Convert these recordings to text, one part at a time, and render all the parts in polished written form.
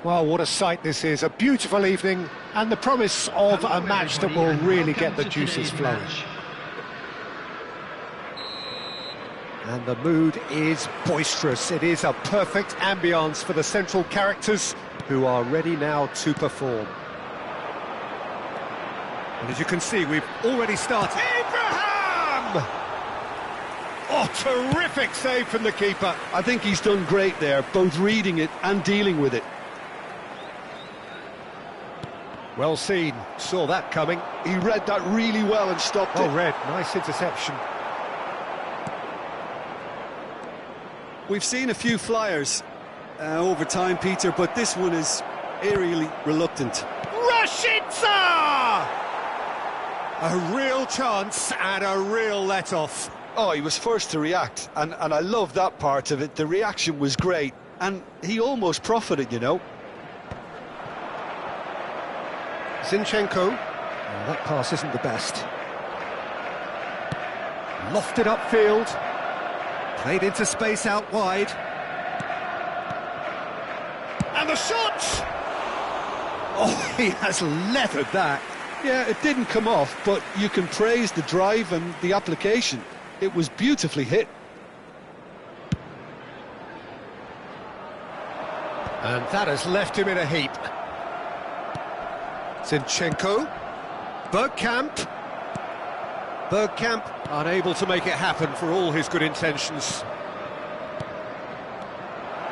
Well, what a sight this is. A beautiful evening and the promise of a match that will really get the juices flowing. And the mood is boisterous. It is a perfect ambience for the central characters who are ready now to perform. And as you can see, we've already started. Abraham! Oh, terrific save from the keeper. I think he's done great there, both reading it and dealing with it. Well seen, saw that coming. He read that really well and stopped it. Oh, read, nice interception. We've seen a few flyers over time, Peter, but this one is eerily reluctant. Rashica! A real chance and a real let-off. Oh, he was first to react, and I love that part of it. The reaction was great, and he almost profited, you know. Zinchenko. Oh, that pass isn't the best. Lofted upfield. Played into space out wide. And the shot! Oh, he has leathered that. Yeah, it didn't come off, but you can praise the drive and the application. It was beautifully hit. And that has left him in a heap. Zinchenko. Bergkamp. Bergkamp unable to make it happen for all his good intentions.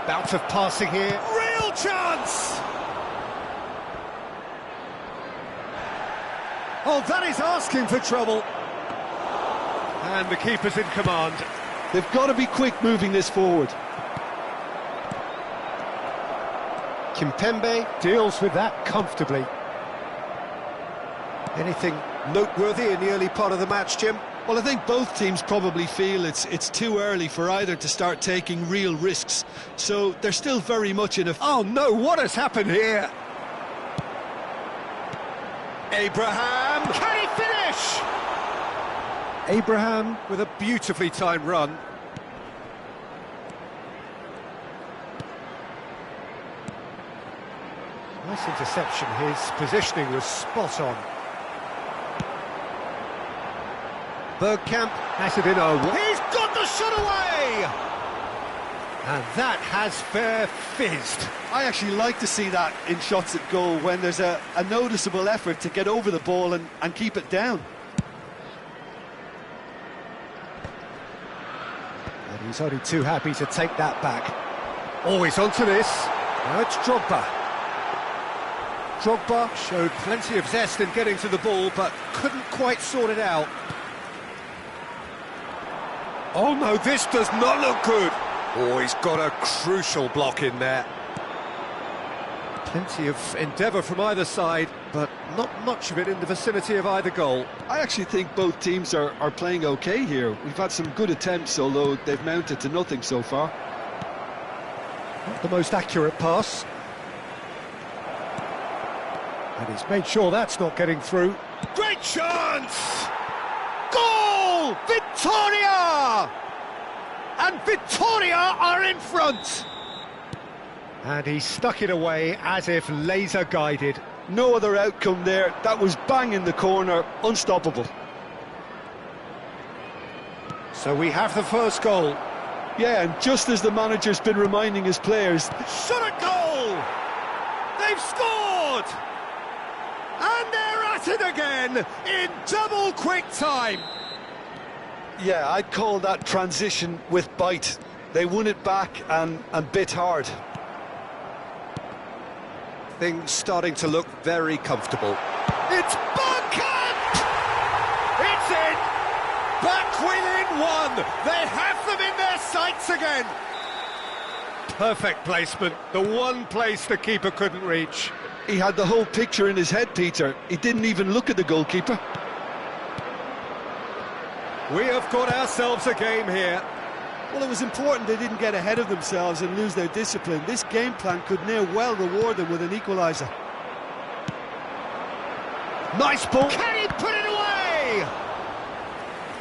Bout of passing here. Real chance! Oh, that is asking for trouble. And the keeper's in command. They've got to be quick moving this forward. Kimpembe deals with that comfortably. Anything noteworthy in the early part of the match, Jim? Well, I think both teams probably feel it's too early for either to start taking real risks. So they're still very much in a... Oh no, what has happened here? Abraham! Can he finish? Abraham with a beautifully timed run. Nice interception, his positioning was spot on. Bergkamp has it in over. He's got the shot away! And that has fair fizzed. I actually like to see that in shots at goal when there's a noticeable effort to get over the ball and keep it down. And he's only too happy to take that back. Oh, he's onto this. Now it's Drogba. Drogba showed plenty of zest in getting to the ball, but couldn't quite sort it out. Oh no, this does not look good. Oh, he's got a crucial block in there. Plenty of endeavour from either side, but not much of it in the vicinity of either goal. I actually think both teams are playing okay here. We've had some good attempts, although they've mounted to nothing so far. Not the most accurate pass. And he's made sure that's not getting through. Great chance! Goal! Victoria! And Victoria are in front! And he stuck it away as if laser guided. No other outcome there. That was bang in the corner, unstoppable. So we have the first goal. Yeah, and just as the manager's been reminding his players... Shot at goal! They've scored! And they're at it again in double quick time. Yeah, I'd call that transition with bite. They won it back and bit hard. Things starting to look very comfortable. It's Bergkamp! It's in! Back within one! They have them in their sights again! Perfect placement, the one place the keeper couldn't reach. He had the whole picture in his head, Peter. He didn't even look at the goalkeeper. We have got ourselves a game here. Well, it was important they didn't get ahead of themselves and lose their discipline. This game plan could near well reward them with an equaliser. Nice ball. Can he put it away?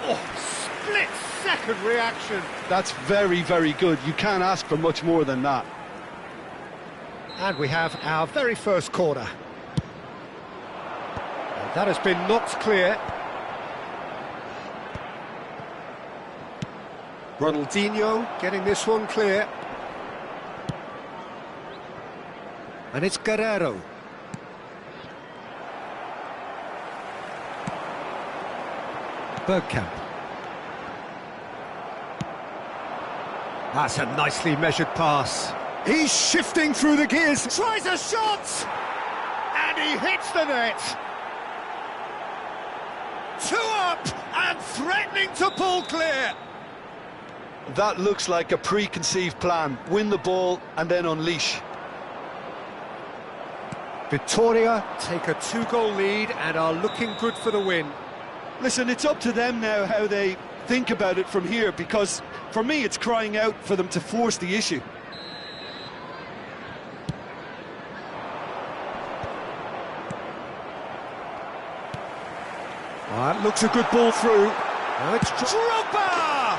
Oh, split-second reaction. That's very, very good. You can't ask for much more than that. And we have our very first corner. And that has been knocked clear. Ronaldinho getting this one clear. And it's Guerrero. Bergkamp. That's a nicely measured pass. He's shifting through the gears. Tries a shot! And he hits the net. 2 up and threatening to pull clear. That looks like a preconceived plan. Win the ball and then unleash. Victoria take a 2-goal lead and are looking good for the win. Listen, it's up to them now how they think about it from here, because for me it's crying out for them to force the issue. That looks a good ball through. Now it's Drogba!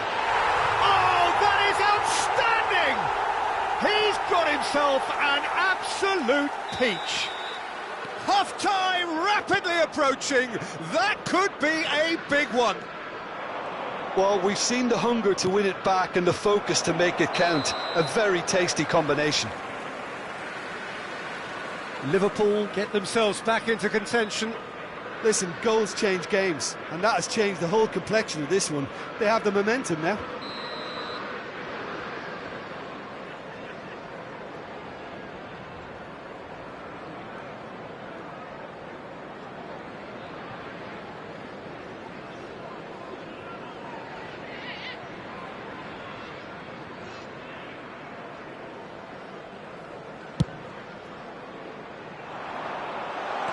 Oh, that is outstanding! He's got himself an absolute peach. Half-time rapidly approaching. That could be a big one. Well, we've seen the hunger to win it back and the focus to make it count. A very tasty combination. Liverpool get themselves back into contention. Listen, goals change games, and that has changed the whole complexion of this one. They have the momentum now.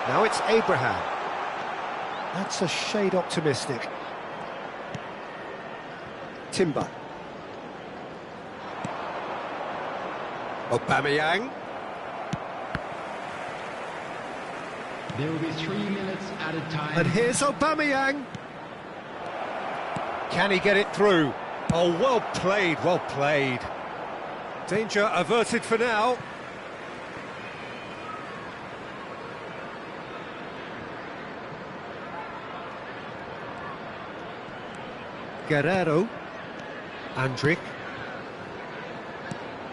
Now it's Abraham. That's a shade optimistic. Timber. Aubameyang. There will be 3 minutes at a time. And here's Aubameyang. Can he get it through? Oh, well played, well played. Danger averted for now. Guerrero. Andrick.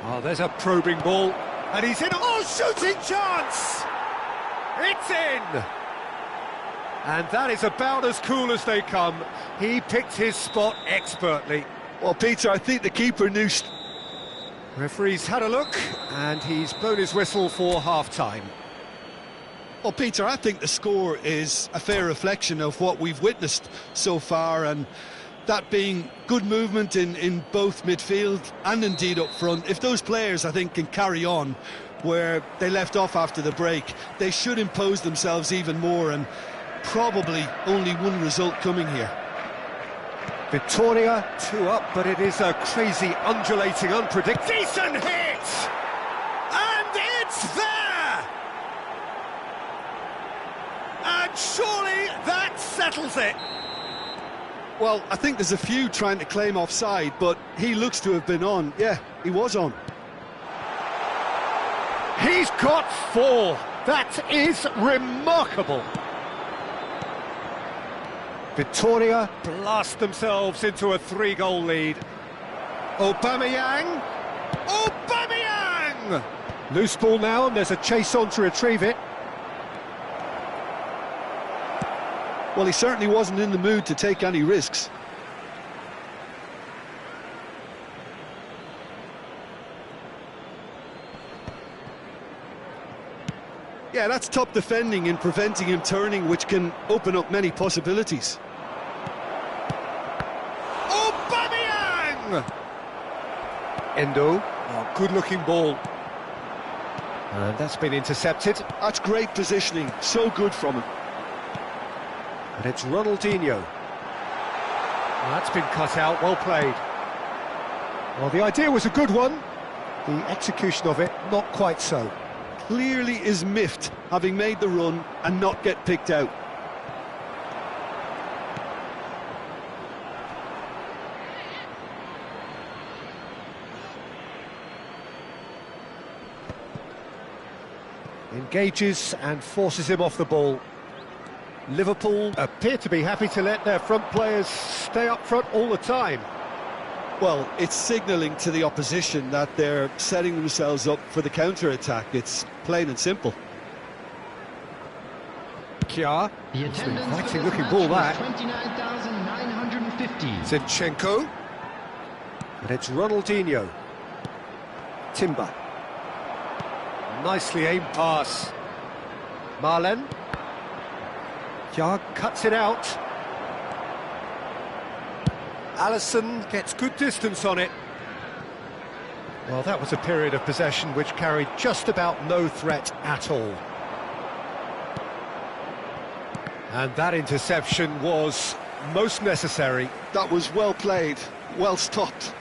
Oh, there's a probing ball. And he's in. Oh, shooting chance! It's in! And that is about as cool as they come. He picked his spot expertly. Well, Peter, I think the keeper knew... Referee's had a look, and he's blown his whistle for half-time. Well, Peter, I think the score is a fair reflection of what we've witnessed so far, and that being good movement in both midfield and indeed up front. If those players, I think, can carry on where they left off after the break, they should impose themselves even more, and probably only one result coming here. Victoria, 2 up, but it is a crazy, undulating, unpredictable... Decent hit! And it's there! And surely that settles it. Well, I think there's a few trying to claim offside, but he looks to have been on. Yeah, he was on. He's got 4. That is remarkable. Victoria blast themselves into a 3-goal lead. Aubameyang! Aubameyang! Loose ball now, and there's a chase on to retrieve it. Well, he certainly wasn't in the mood to take any risks. Yeah, that's top defending in preventing him turning, which can open up many possibilities. Aubameyang! Endo. Oh, good-looking ball. And that's been intercepted. That's great positioning, so good from him. And it's Ronaldinho. That's been cut out, well played. Well, the idea was a good one. The execution of it, not quite so. Clearly is miffed, having made the run and not get picked out. Engages and forces him off the ball. Liverpool appear to be happy to let their front players stay up front all the time. Well, it's signalling to the opposition that they're setting themselves up for the counter-attack. It's plain and simple. Kjaer. The attendance for Inviting this looking match ball, was that. 29,950. Zinchenko. And it's Ronaldinho. Timber. Nicely aimed pass. Marlen. Kjaer cuts it out. Alisson gets good distance on it. Well, that was a period of possession which carried just about no threat at all. And that interception was most necessary. That was well played, well stopped.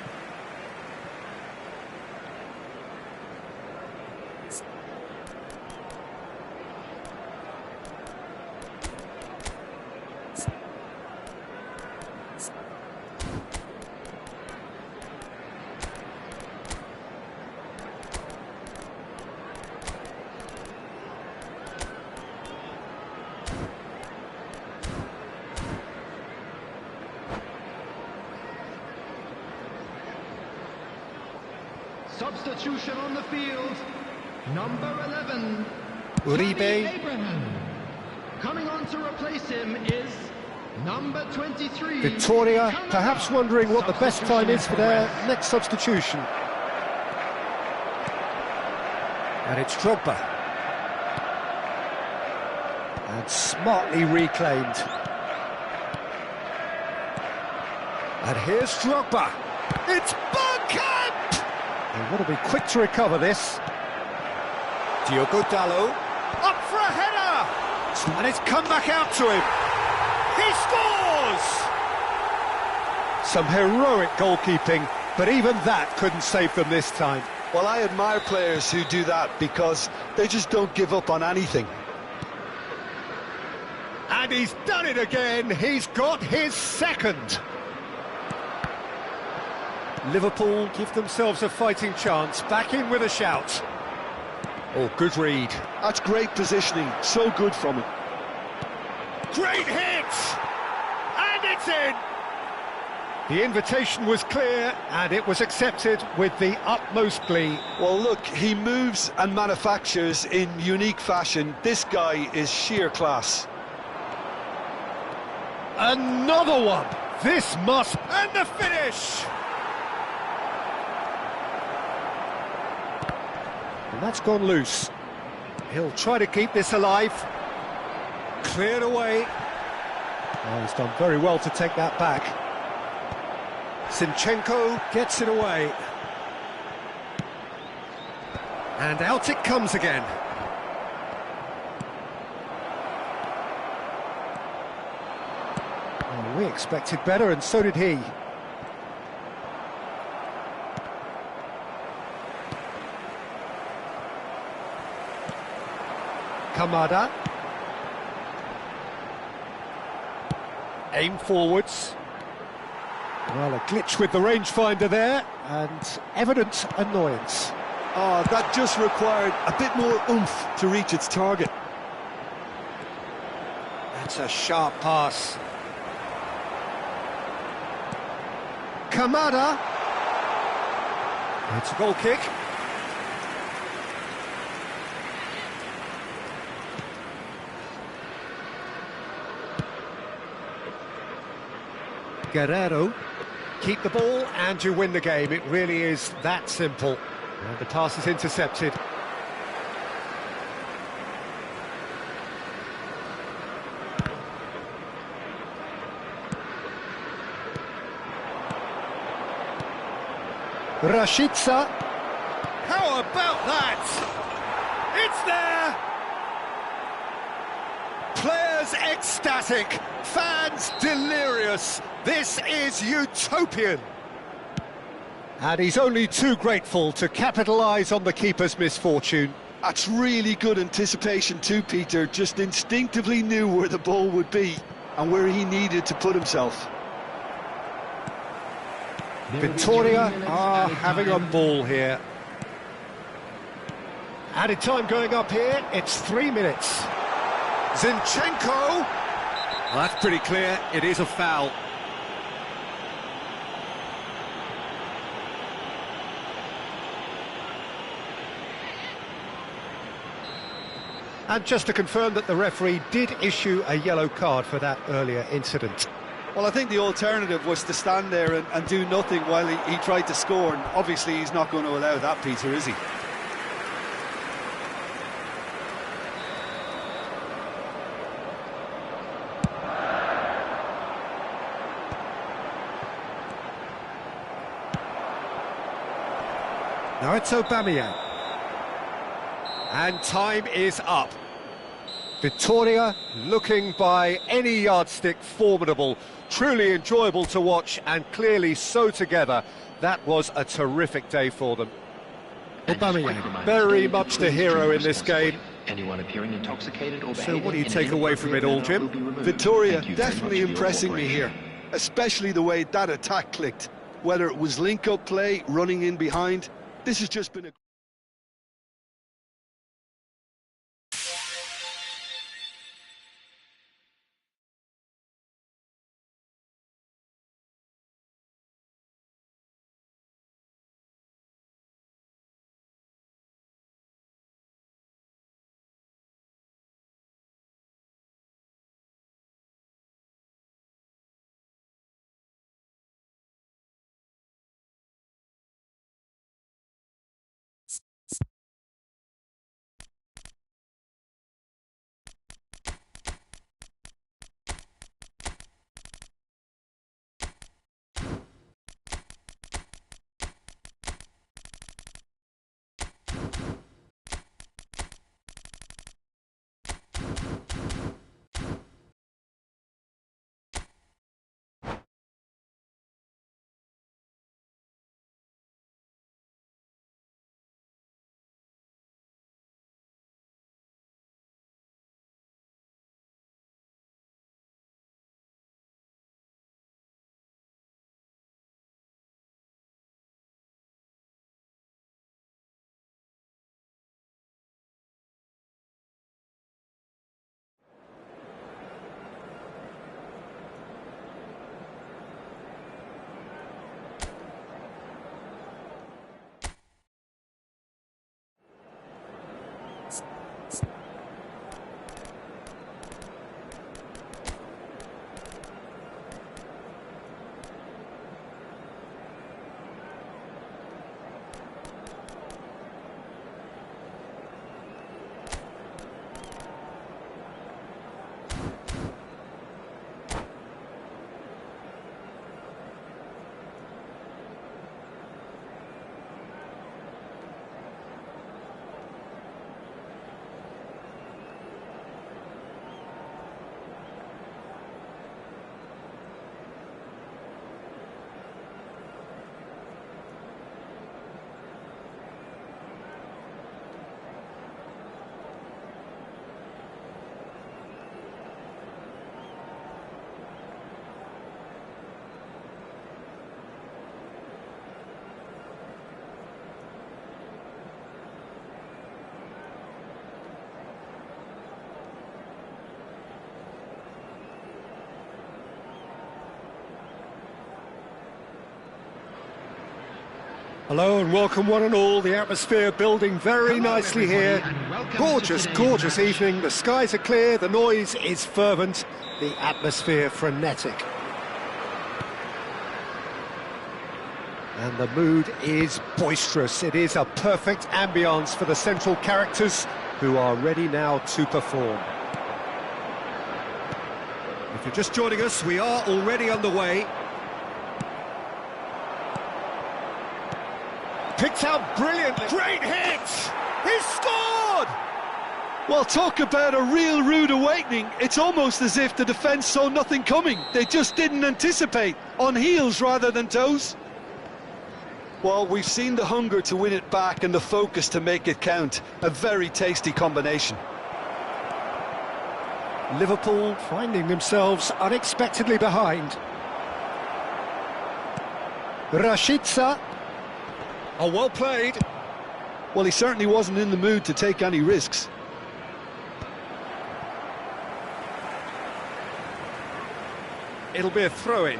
Substitution on the field. Number 11. Uribe. Tammy Abraham. Coming on to replace him is number 23. Victoria Kamada. perhaps wondering what the best time is for their next substitution. And it's Drogba. And smartly reclaimed. And here's Drogba. It's Bergkamp! They want to be quick to recover this. Diogo Dalot. Up for a header! And it's come back out to him. He scores! Some heroic goalkeeping, but even that couldn't save them this time. Well, I admire players who do that because they just don't give up on anything. And he's done it again. He's got his second. Liverpool give themselves a fighting chance. Back in with a shout. Oh, good read. That's great positioning, so good from him. Great hit! And it's in! The invitation was clear, and it was accepted with the utmost glee. Well, look, he moves and manufactures in unique fashion. This guy is sheer class. Another one! This must... And the finish! And that's gone loose. He'll try to keep this alive. Cleared away. Oh, he's done very well to take that back. Zinchenko gets it away. And out it comes again. Oh, we expected better, and so did he. Kamada. Aim forwards. Well, a glitch with the rangefinder there, and evident annoyance. Oh, that just required a bit more oomph to reach its target. That's a sharp pass. Kamada. It's a goal kick. Guerrero. Keep the ball and you win the game. It really is that simple. And the pass is intercepted. Rashica. How about that? It's there! Players ecstatic, fans delirious. This is utopian. And he's only too grateful to capitalise on the keeper's misfortune. That's really good anticipation too, Peter. Just instinctively knew where the ball would be and where he needed to put himself. There will be 3 Victoria minutes are added having a time. ball here. Added time going up here, it's 3 minutes. Zinchenko! Well, that's pretty clear, it is a foul. And just to confirm that the referee did issue a yellow card for that earlier incident. Well, I think the alternative was to stand there and do nothing while he tried to score, and obviously he's not going to allow that, Peter, is he? Now it's Aubameyang. And time is up. Victoria looking by any yardstick formidable, truly enjoyable to watch and clearly so together. That was a terrific day for them. Aubameyang, very much the hero in this game. Anyone appearing intoxicated or So what do you take away from it all, Jim? Victoria definitely impressing me here, especially the way that attack clicked. Whether it was link-up play, running in behind, this has just been a... Hello and welcome one and all, the atmosphere building very nicely here. Gorgeous, gorgeous evening, the skies are clear, the noise is fervent, the atmosphere frenetic. And the mood is boisterous, it is a perfect ambience for the central characters who are ready now to perform. If you're just joining us, we are already underway. Picked out brilliantly. Great hit! He's scored! Well, talk about a real rude awakening. It's almost as if the defence saw nothing coming. They just didn't anticipate, on heels rather than toes. Well, we've seen the hunger to win it back and the focus to make it count. A very tasty combination. Liverpool finding themselves unexpectedly behind. Rashica. Oh, well played. Well, he certainly wasn't in the mood to take any risks. It'll be a throw-in.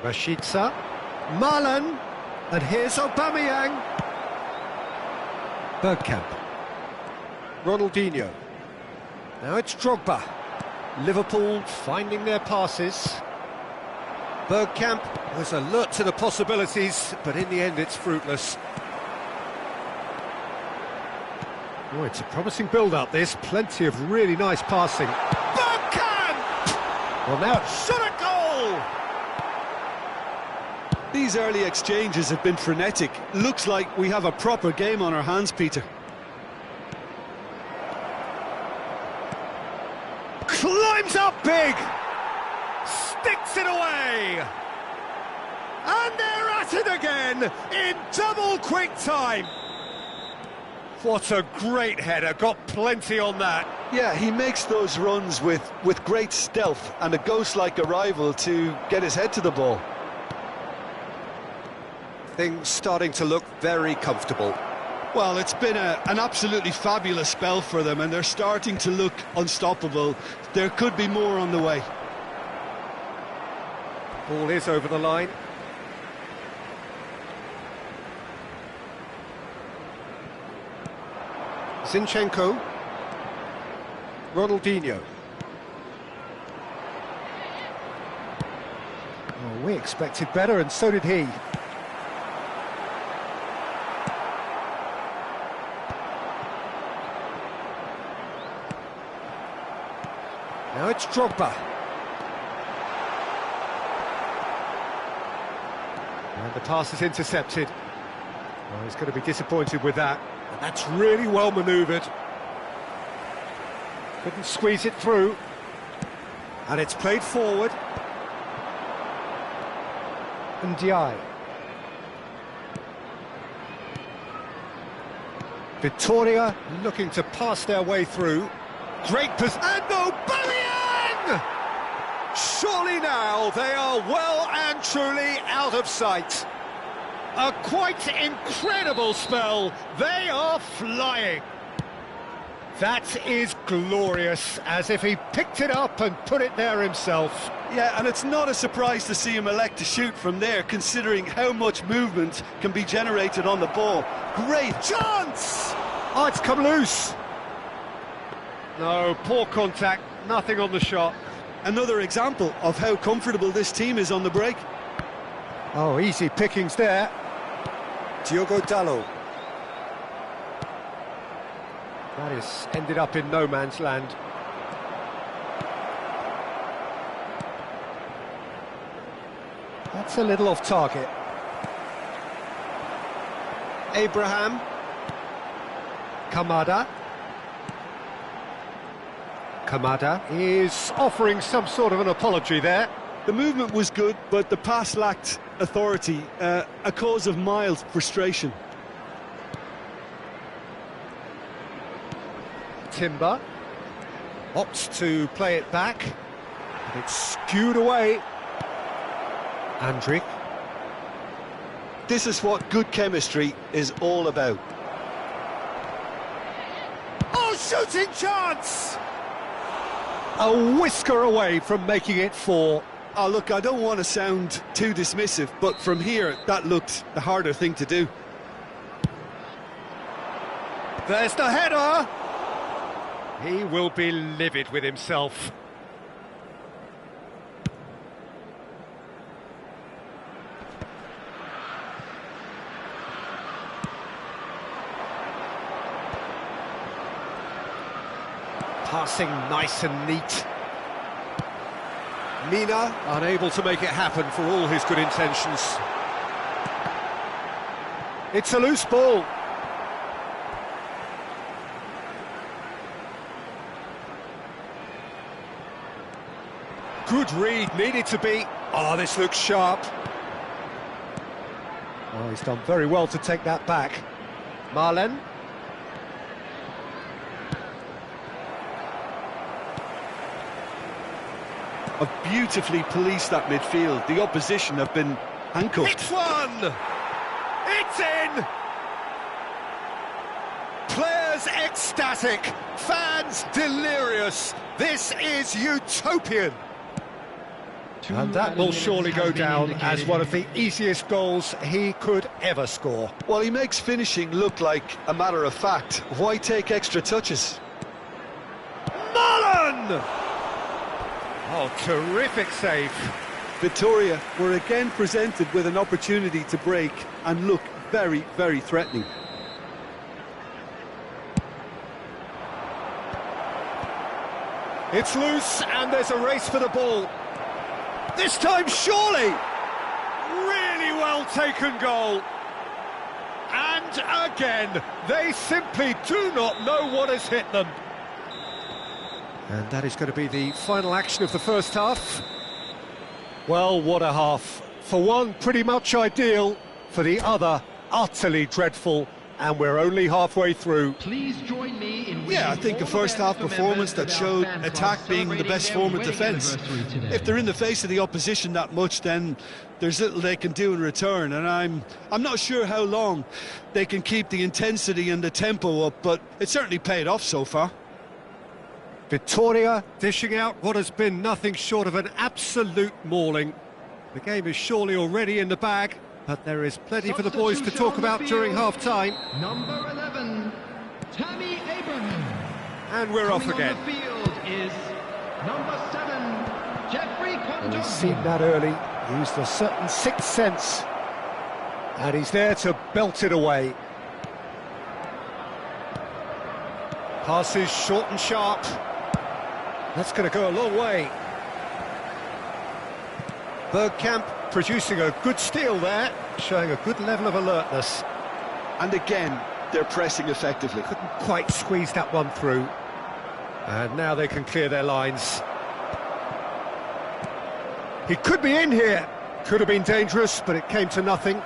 Rashica, Marlon, and here's Aubameyang. Bergkamp, Ronaldinho. Now it's Drogba. Liverpool finding their passes. Bergkamp was alert to the possibilities, but in the end it's fruitless. Oh, it's a promising build-up, this. Plenty of really nice passing. Bergkamp! Well, now Shot a goal! These early exchanges have been frenetic. Looks like we have a proper game on our hands, Peter. Climbs up big! Sticks it away! And they're at it again in double quick time! what a great header, got plenty on that. Yeah, he makes those runs with great stealth and a ghost-like arrival to get his head to the ball. Things starting to look very comfortable. Well, it's been an absolutely fabulous spell for them, and they're starting to look unstoppable. There could be more on the way. Ball is over the line. Zinchenko. Ronaldinho. Oh, we expected better, and so did he. Now it's Drogba. And the pass is intercepted. Well, he's going to be disappointed with that. And that's really well manoeuvred. Couldn't squeeze it through. And it's played forward. And Ndiaye. Victoria looking to pass their way through. Great position. And Aubameyang! Surely now they are well and truly out of sight. A quite incredible spell. They are flying. That is glorious, as if he picked it up and put it there himself. Yeah, and it's not a surprise to see him elect to shoot from there, considering how much movement can be generated on the ball. Great chance! Oh, it's come loose. No, poor contact, nothing on the shot. Another example of how comfortable this team is on the break. Oh, easy pickings there. Diogo Dalot. That is ended up in no man's land. That's a little off target. Abraham. Kamada. Kamada is offering some sort of an apology there. The movement was good, but the pass lacked authority, a cause of mild frustration. Timber opts to play it back, but it's skewed away. Andrić. This is what good chemistry is all about. Oh, shooting chance! A whisker away from making it 4. Oh, look, I don't want to sound too dismissive, but from here, that looked the harder thing to do. There's the header! He will be livid with himself. Passing nice and neat. Mina unable to make it happen for all his good intentions. It's a loose ball. Good read, needed to be. Oh, this looks sharp. Oh, he's done very well to take that back. Marlen. have beautifully policed that midfield. The opposition have been handcuffed. It's one! It's in! Players ecstatic, fans delirious. This is utopian. And that will surely go down as one of the easiest goals he could ever score. Well, he makes finishing look like a matter of fact. Why take extra touches? Mullen! Oh, terrific save. Victoria were again presented with an opportunity to break and look very, very threatening. It's loose and there's a race for the ball. This time, surely! Really well taken goal. And again, they simply do not know what has hit them. And that is going to be the final action of the first half. Well, what a half. For one, pretty much ideal. For the other, utterly dreadful. And we're only halfway through. Please join me in Yeah, I think a first-half performance that showed attack being the best form of defence. If they're in the face of the opposition that much, then there's little they can do in return. And I'm not sure how long they can keep the intensity and the tempo up, but it certainly paid off so far. Victoria dishing out what has been nothing short of an absolute mauling. The game is surely already in the bag, but there is plenty for the boys to talk about during half-time. Number 11, Tammy Abraham. And we're off again. On the field is number 7, Jeffrey And we've Kondogbia. seen that early. He used a certain sixth sense. And he's there to belt it away. Passes short and sharp. That's going to go a long way. Bergkamp producing a good steal there, showing a good level of alertness. And again, they're pressing effectively. Couldn't quite squeeze that one through. And now they can clear their lines. He could be in here. Could have been dangerous, but it came to nothing.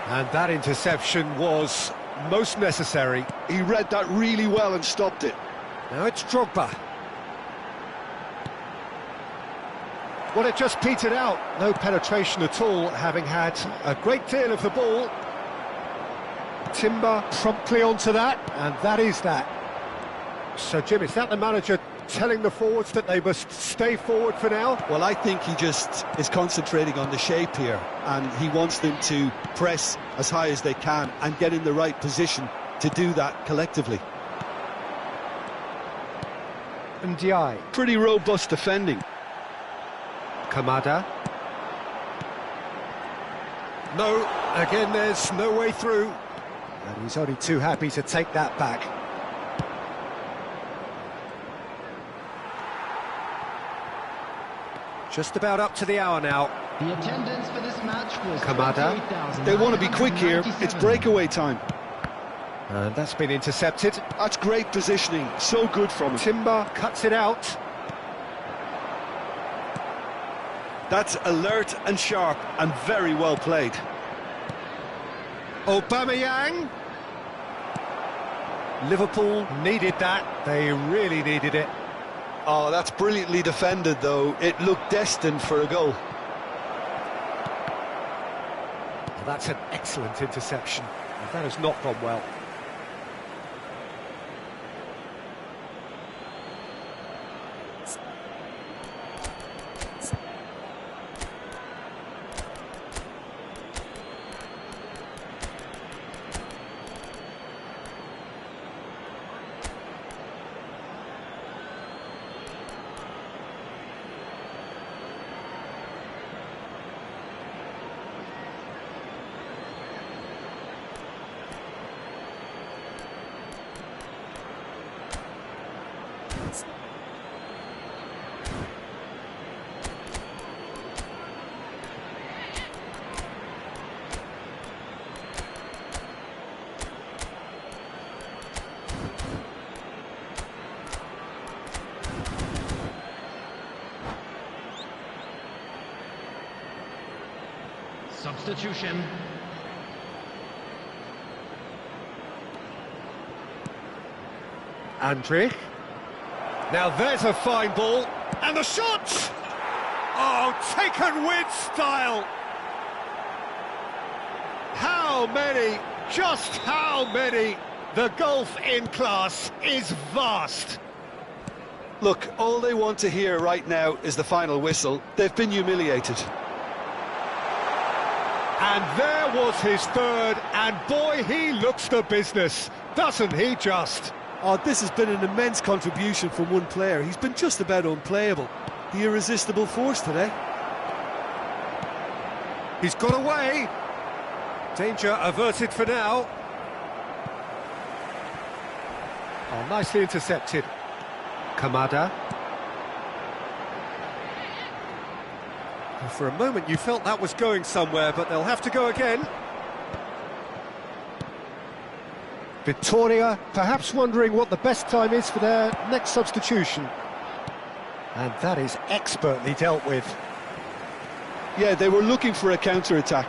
And that interception was most necessary. He read that really well and stopped it. Now it's Drogba. Well, it just petered out. No penetration at all, having had a great deal of the ball. Timber promptly onto that, and that is that. So, Jim, is that the manager telling the forwards that they must stay forward for now? Well, I think he just is concentrating on the shape here, and he wants them to press as high as they can and get in the right position to do that collectively. Ndiaye. Pretty robust defending. Kamada. No, again there's no way through. And he's only too happy to take that back. Just about up to the hour now. The attendance for this match was Kamada. 28,997. They want to be quick here. It's breakaway time. And that's been intercepted. That's great positioning. So good from him. Timber cuts it out. That's alert and sharp and very well played. Aubameyang. Liverpool needed that. They really needed it. Oh, that's brilliantly defended, though. It looked destined for a goal. Well, that's an excellent interception. That has not gone well. Substitution. Andrich. Now there's a fine ball, and the shot! Oh, taken with style! How many, just how many? The gulf in class is vast. Look, all they want to hear right now is the final whistle. They've been humiliated. And there was his third, and boy, he looks the business, doesn't he just? Oh, this has been an immense contribution from one player. He's been just about unplayable. The irresistible force today. He's got away. Danger averted for now. Oh, nicely intercepted. Kamada. For a moment you felt that was going somewhere, but they'll have to go again. Victoria perhaps wondering what the best time is for their next substitution. And that is expertly dealt with. Yeah, they were looking for a counter-attack.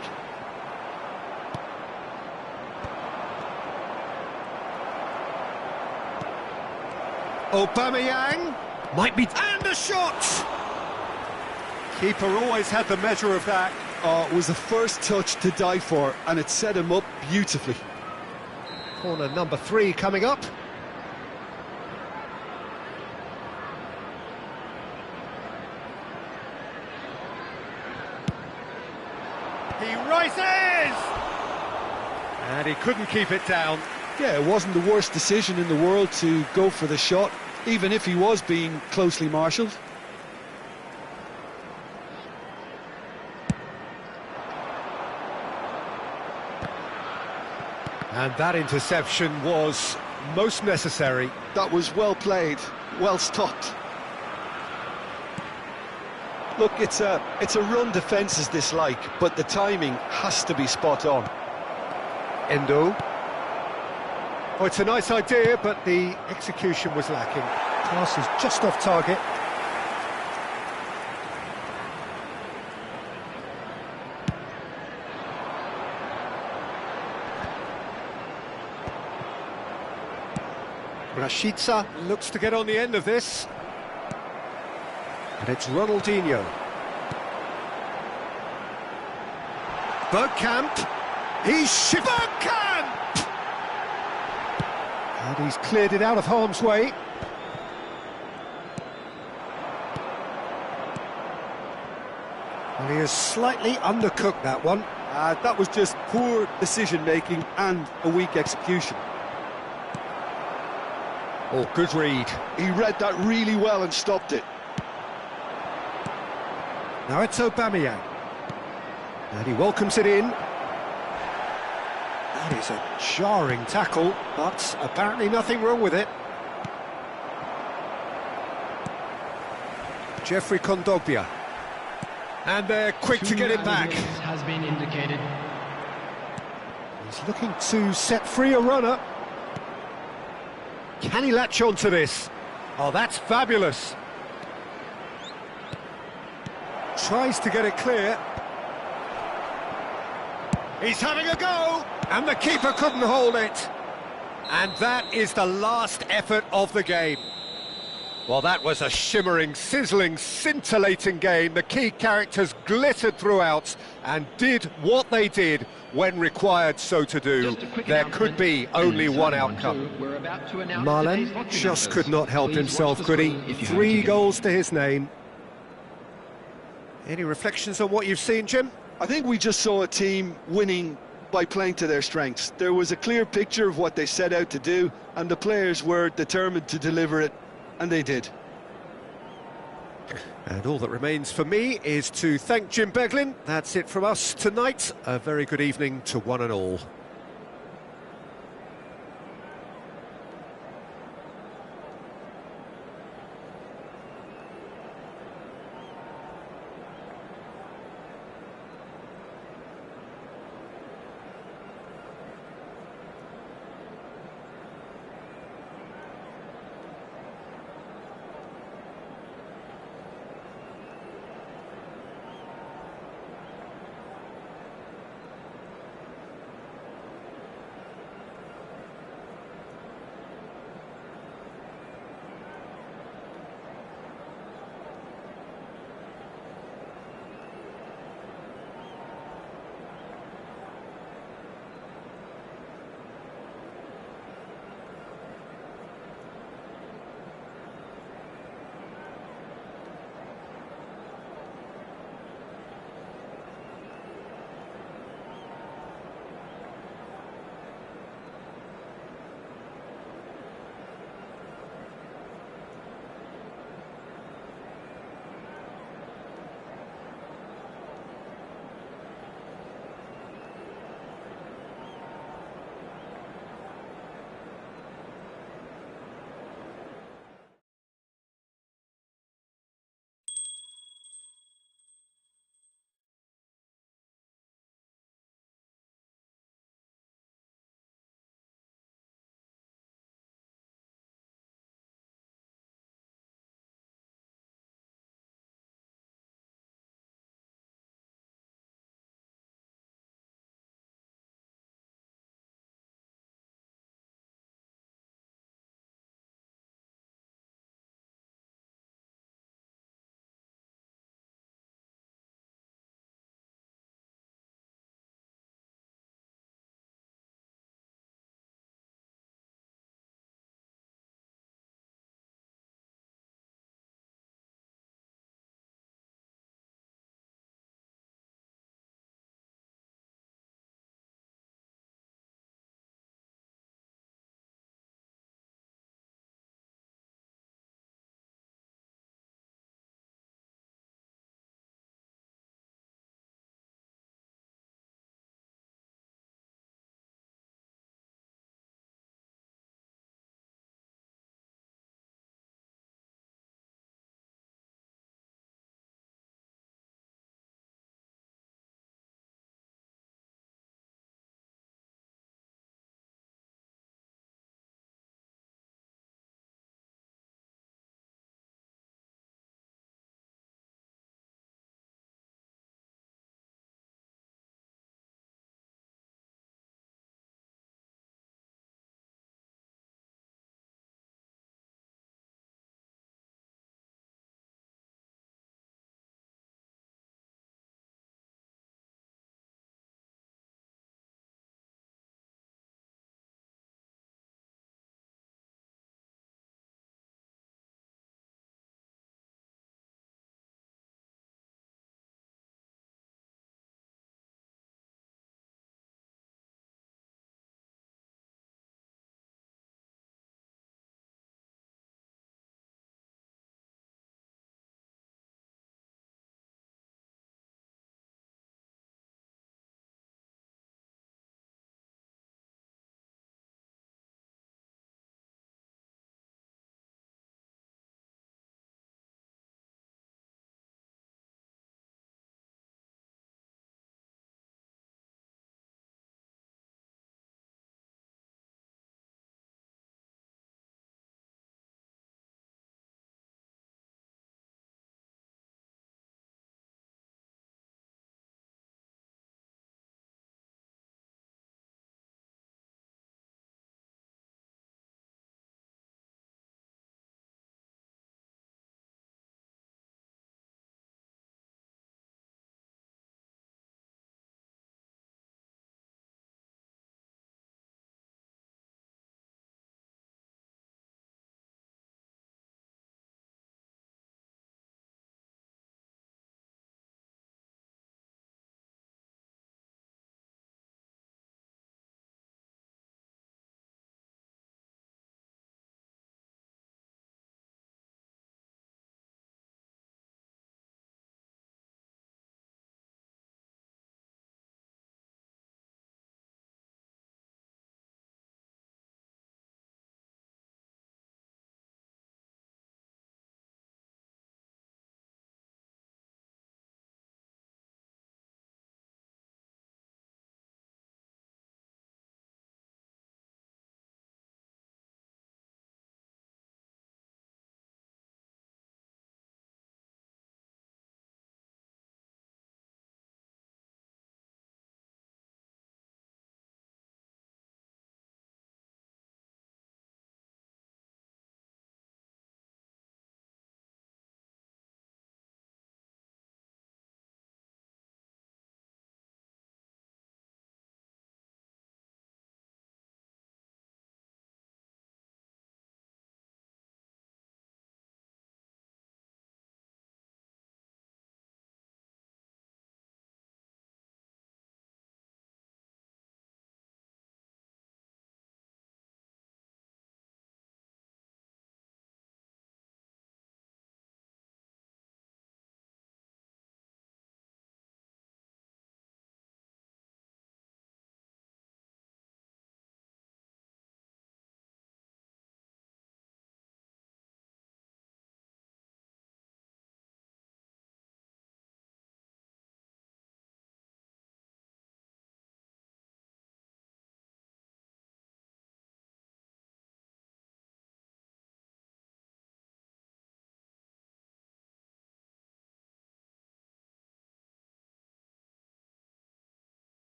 Aubameyang might be... And the shot! Keeper always had the measure of that. Oh, it was the first touch to die for, and it set him up beautifully. Corner number 3 coming up. He rises! And he couldn't keep it down. Yeah, it wasn't the worst decision in the world to go for the shot, even if he was being closely marshalled. And that interception was most necessary. That was well played, well stopped. Look, it's a run defence's dislike, but the timing has to be spot on. Endo. Oh, it's a nice idea, but the execution was lacking. Pass is just off target. Rashica looks to get on the end of this. And it's Ronaldinho. Bergkamp. He's Bergkamp! And he's cleared it out of harm's way. Well, he has slightly undercooked that one. That was just poor decision-making and a weak execution. Oh, good read. He read that really well and stopped it. Now it's Aubameyang. And he welcomes it in. That is a jarring tackle, but apparently nothing wrong with it. Jeffrey Kondogbia. And they're quick to get it back. Has been indicated. He's looking to set free a runner. Can he latch on to this? Oh, that's fabulous. Tries to get it clear. He's having a go, and the keeper couldn't hold it. And that is the last effort of the game. Well, that was a shimmering, sizzling, scintillating game. The key characters glittered throughout and did what they did when required so to do. There could be only one outcome. Marlon just could not help himself, could he? 3 goals to his name. Any reflections on what you've seen, Jim? I think we just saw a team winning by playing to their strengths. There was a clear picture of what they set out to do, and the players were determined to deliver it, and they did. And all that remains for me is to thank Jim Beglin. That's it from us tonight. A very good evening to one and all.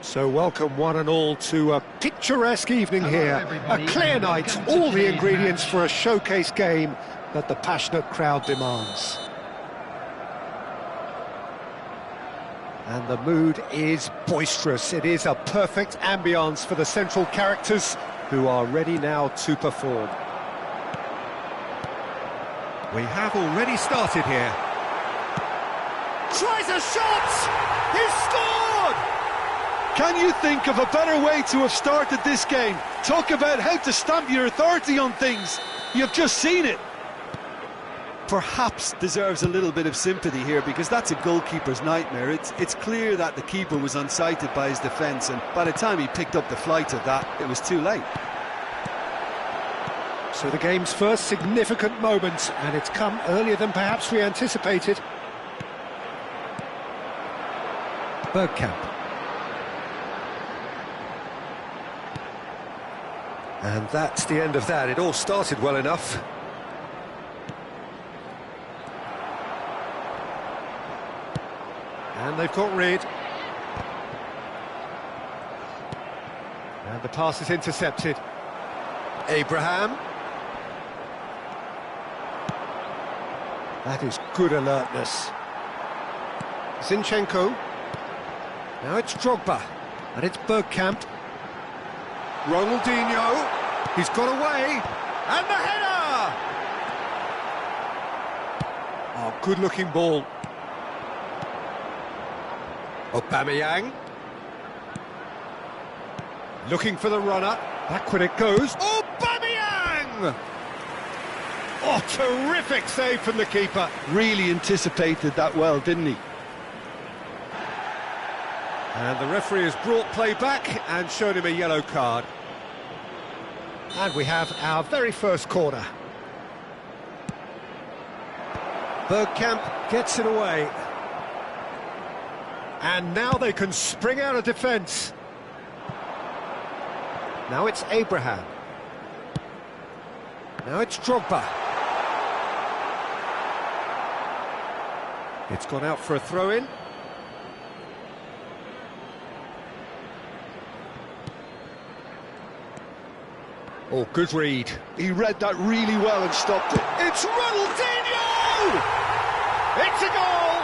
So welcome one and all to a picturesque evening here, a everybody, clear and night, welcome to all the today's ingredients match. for a showcase game that the passionate crowd demands. And the mood is boisterous. It is a perfect ambience for the central characters who are ready now to perform. We have already started here. Tries a shot! He's scored! Can you think of a better way to have started this game? Talk about how to stamp your authority on things. You've just seen it. Perhaps deserves a little bit of sympathy here, because that's a goalkeeper's nightmare. It's clear that the keeper was unsighted by his defence, and by the time he picked up the flight of that, it was too late. So the game's first significant moment, and it's come earlier than perhaps we anticipated. Bergkamp. And that's the end of that. It all started well enough. And they've got rid. And the pass is intercepted. Abraham. That is good alertness. Zinchenko. Now it's Drogba. And it's Bergkamp. Ronaldinho. He's got away. And the header! Oh, good-looking ball. Aubameyang. Looking for the runner. Back when it goes. Aubameyang! Oh, terrific save from the keeper. Really anticipated that well, didn't he? And the referee has brought play back and shown him a yellow card. And we have our very first corner. Bergkamp gets it away. And now they can spring out of defence. Now it's Abraham. Now it's Drogba. It's gone out for a throw-in. Oh, good read. He read that really well and stopped it. It's Ronaldinho! It's a goal!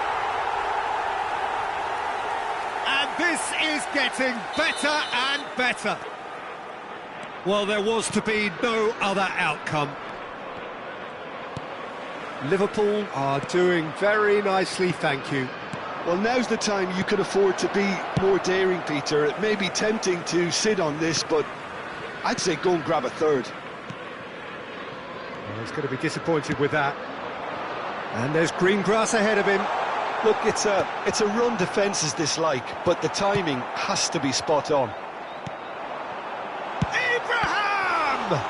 And this is getting better and better. Well, there was to be no other outcome. Liverpool are doing very nicely, thank you. Well, now's the time you could afford to be more daring, Peter. It may be tempting to sit on this, but I'd say go and grab a third. Well, he's going to be disappointed with that. And there's green grass ahead of him. Look, it's a run defence's dislike, but the timing has to be spot on. Abraham!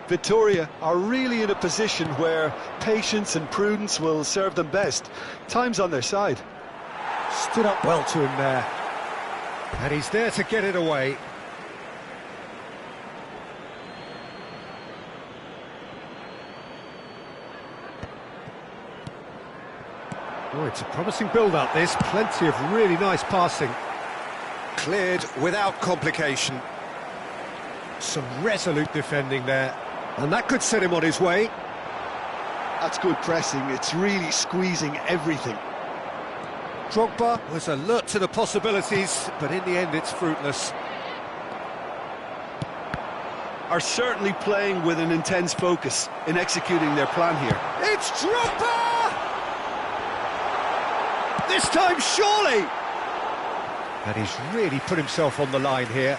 Victoria are really in a position where patience and prudence will serve them best. Time's on their side. Stood up well to him there. And he's there to get it away. Oh, it's a promising build-up, this. Plenty of really nice passing. Cleared without complication. Some resolute defending there. And that could set him on his way. That's good pressing. It's really squeezing everything. Drogba was alert to the possibilities, but in the end it's fruitless. Are certainly playing with an intense focus in executing their plan here. It's Drogba! This time, surely! And he's really put himself on the line here.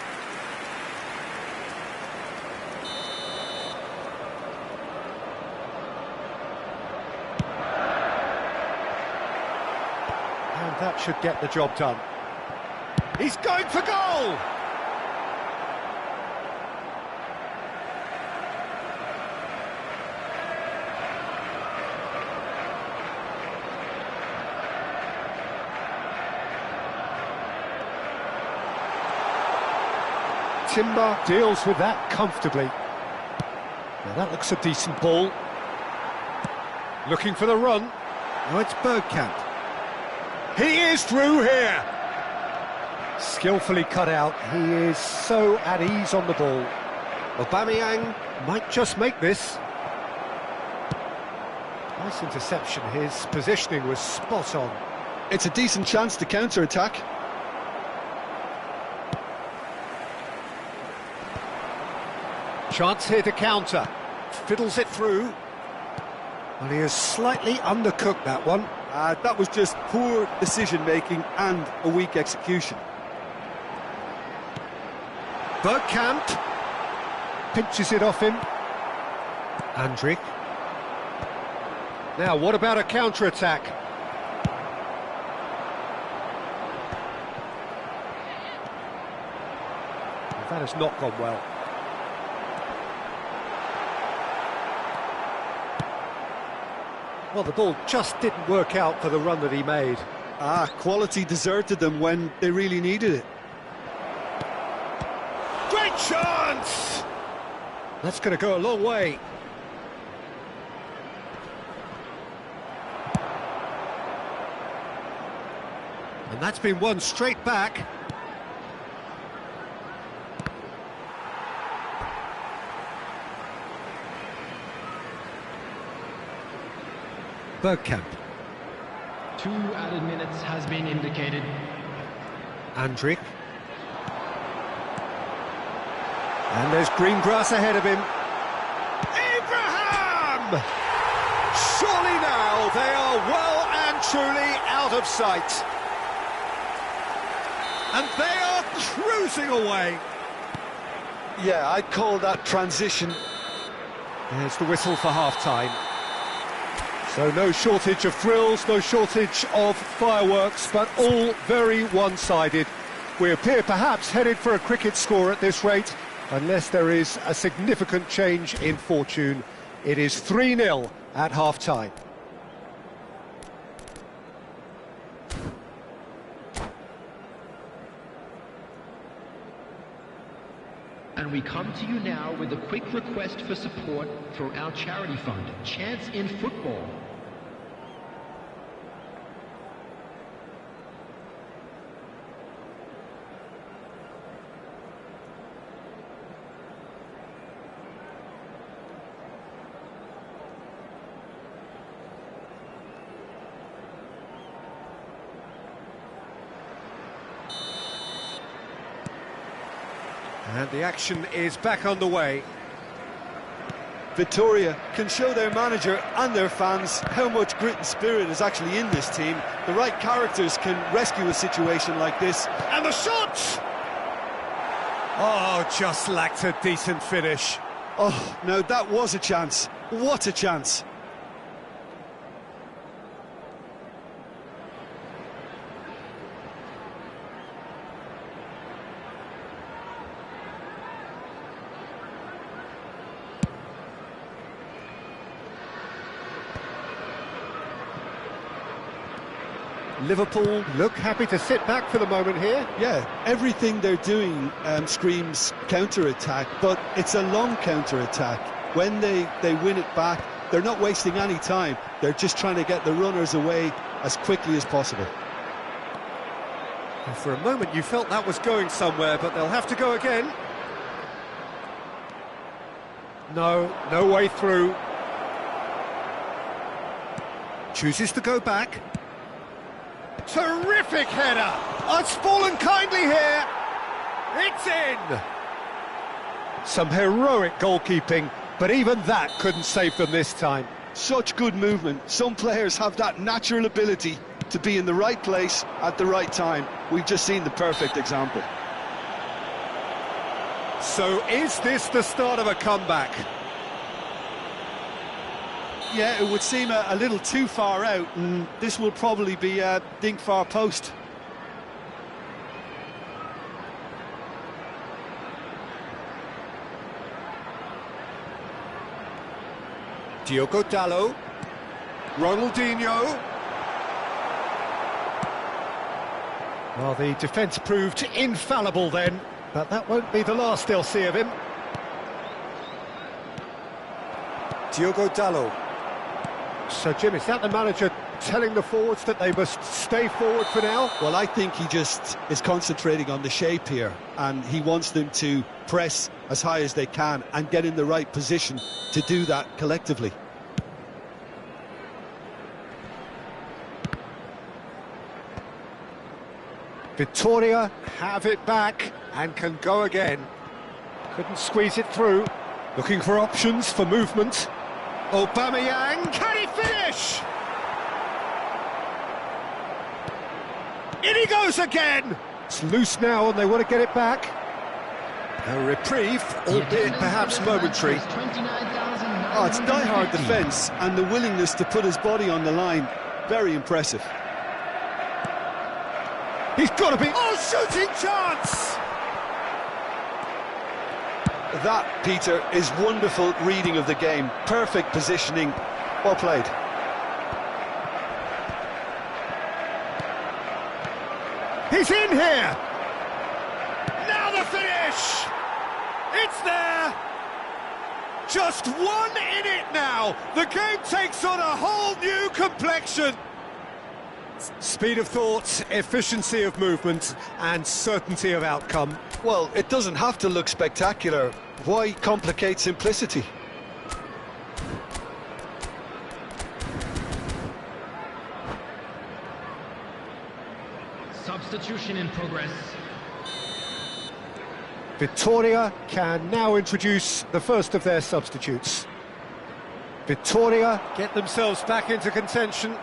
And that should get the job done. He's going for goal! Timber deals with that comfortably. Now that looks a decent ball. Looking for the run. Now it's Bergkamp. He is through here. Skillfully cut out. He is so at ease on the ball. Aubameyang might just make this. Nice interception. His positioning was spot on. It's a decent chance to counter-attack. Chance here to counter. Fiddles it through. Well, he has slightly undercooked that one. That was just poor decision-making and a weak execution. Bergkamp pinches it off him. Andrik. Now, what about a counter-attack? That has not gone well. Well, the ball just didn't work out for the run that he made. Quality deserted them when they really needed it. Great chance! That's going to go a long way. And that's been won straight back. Bergkamp. 2 added minutes has been indicated. Andrik. And there's green grass ahead of him. Abraham! Surely now they are well and truly out of sight. And they are cruising away. Yeah, I'd call that transition. There's the whistle for half-time. So no shortage of thrills, no shortage of fireworks, but all very one-sided. We appear perhaps headed for a cricket score at this rate, unless there is a significant change in fortune. It is 3-0 at half-time. And we come to you now with a quick request for support for our charity fund, Chance in Football. And the action is back underway. Victoria can show their manager and their fans how much grit and spirit is actually in this team. The right characters can rescue a situation like this. And the shot! Oh, just lacked a decent finish. Oh, no, that was a chance. What a chance. Liverpool look happy to sit back for the moment here. Yeah, everything they're doing screams counter-attack, but it's a long counter-attack. When they win it back, they're not wasting any time. They're just trying to get the runners away as quickly as possible. And for a moment you felt that was going somewhere, but they'll have to go again. No way through. Chooses to go back. Terrific header! It's fallen kindly here! It's in! Some heroic goalkeeping, but even that couldn't save them this time. Such good movement. Some players have that natural ability to be in the right place at the right time. We've just seen the perfect example. So is this the start of a comeback? Yeah, it would seem a little too far out, and this will probably be a dink far post. Diogo Dalot. Ronaldinho. Well, the defence proved infallible then, but that won't be the last they'll see of him. Diogo Dalot. So, Jim, is that the manager telling the forwards that they must stay forward for now? Well, I think he just is concentrating on the shape here, and he wants them to press as high as they can and get in the right position to do that collectively. Victoria have it back and can go again. Couldn't squeeze it through. Looking for options for movement. Aubameyang, can he finish? In he goes again! It's loose now and they want to get it back. A reprieve, albeit perhaps momentary. Oh, it's die-hard defence and the willingness to put his body on the line. Very impressive. He's got to be... Oh, shooting chance! That, Peter, is wonderful reading of the game. Perfect positioning. Well played. He's in here! Now the finish! It's there! Just one in it now! The game takes on a whole new complexion! Speed of thought, efficiency of movement, and certainty of outcome. Well, it doesn't have to look spectacular. Why complicate simplicity? Substitution in progress. Victoria can now introduce the first of their substitutes. Victoria get themselves back into contention.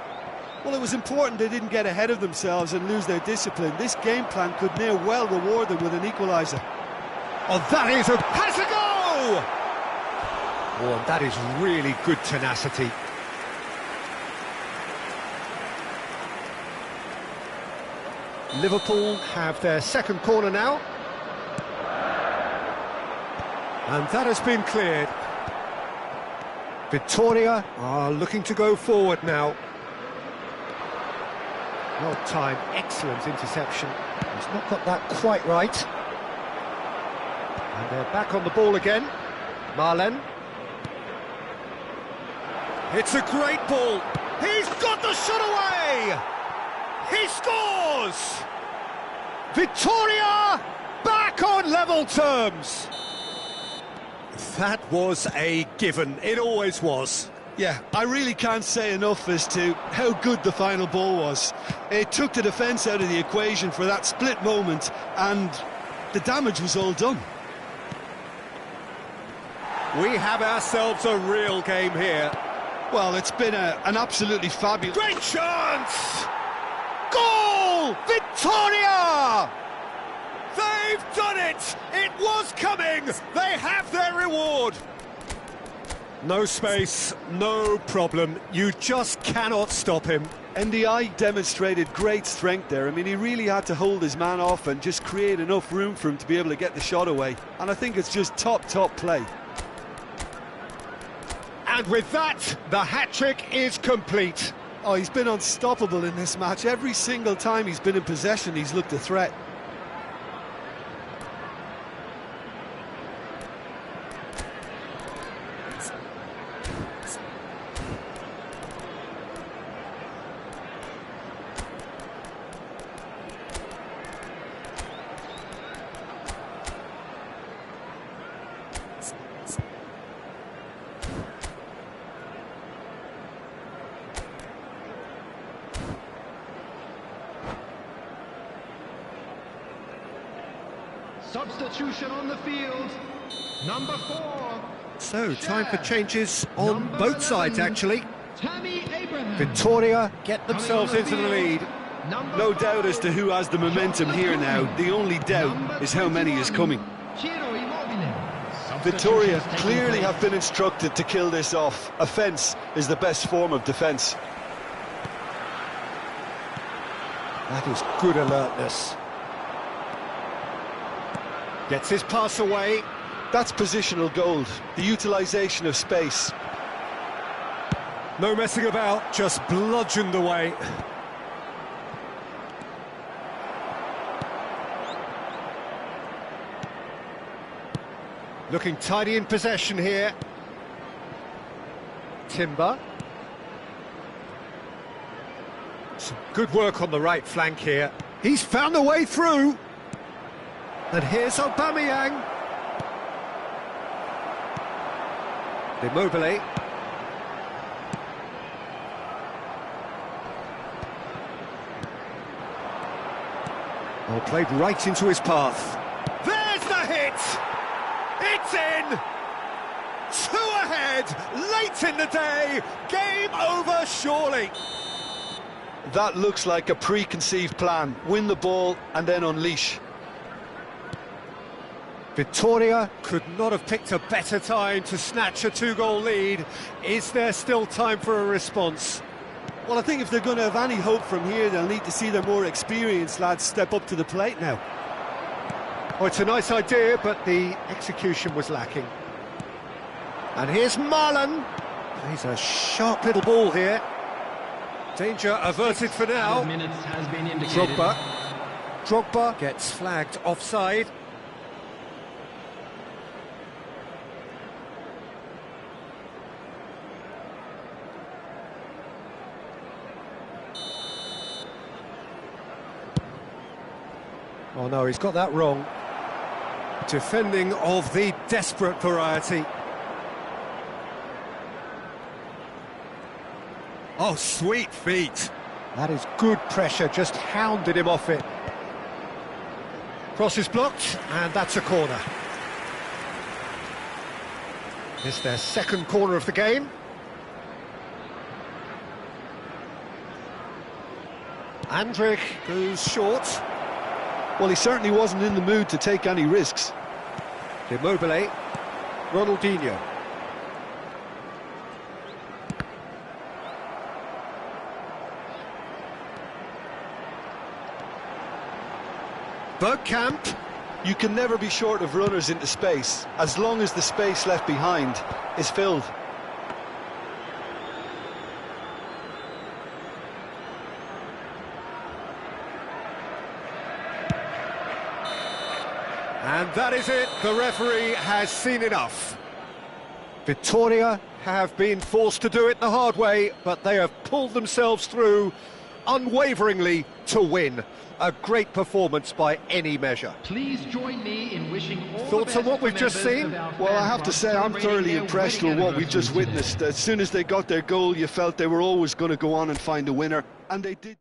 Well, it was important they didn't get ahead of themselves and lose their discipline. This game plan could near well reward them with an equaliser. Oh, that is a... Has a go! Oh, and that is really good tenacity. Liverpool have their second corner now. And that has been cleared. Victoria are looking to go forward now. Well timed, excellent interception. He's not got that quite right. And they're back on the ball again. Marlen. It's a great ball. He's got the shot away! He scores! Victoria back on level terms. That was a given. It always was. Yeah, I really can't say enough as to how good the final ball was. It took the defence out of the equation for that split moment, and the damage was all done. We have ourselves a real game here. Well, it's been an absolutely fabulous... Great chance! Goal! Victoria! They've done it! It was coming! They have their reward! No space, no problem. You just cannot stop him. NDI demonstrated great strength there. I mean, he really had to hold his man off and just create enough room for him to be able to get the shot away. And I think it's just top play. And with that, the hat-trick is complete. Oh, he's been unstoppable in this match. Every single time he's been in possession, he's looked a threat. Substitution on the field. Number 4. So, time for changes on both sides, actually. Tammy Abraham. Victoria get themselves into the lead. No doubt as to who has the momentum here now. The only doubt is how many is coming. Victoria clearly have been instructed to kill this off. Offence is the best form of defence. That is good alertness. Gets his pass away. That's positional gold, the utilisation of space. No messing about, just bludgeoned away. Looking tidy in possession here. Timber. Some good work on the right flank here. He's found a way through. And here's Aubameyang. Immobile. Oh, played right into his path. There's the hit! It's in! 2 ahead, late in the day, game over surely. That looks like a preconceived plan. Win the ball and then unleash. Victoria could not have picked a better time to snatch a 2-goal lead. Is there still time for a response? Well, I think if they're going to have any hope from here, they'll need to see their more experienced lads step up to the plate now. Oh, it's a nice idea, but the execution was lacking. And here's Marlon. Plays a sharp little ball here. Danger averted for now. Minutes has been indicated. Drogba gets flagged offside. Oh no, he's got that wrong. Defending of the desperate variety. Oh, sweet feet. That is good pressure, just hounded him off it. Cross is blocked, and that's a corner. It's their second corner of the game. Andrich goes short. Well, he certainly wasn't in the mood to take any risks. Immobile. Ronaldinho. Bergkamp. You can never be short of runners into space, as long as the space left behind is filled. And that is it, the referee has seen enough. Victoria have been forced to do it the hard way, but they have pulled themselves through unwaveringly to win. A great performance by any measure. Please join me in wishing all Thoughts the on best what we've for just members seen? of our Well, I fan have to club say I'm celebrating thoroughly their impressed wedding with what we've anniversary just today. witnessed. As soon as they got their goal, you felt they were always going to go on and find a winner, and they did.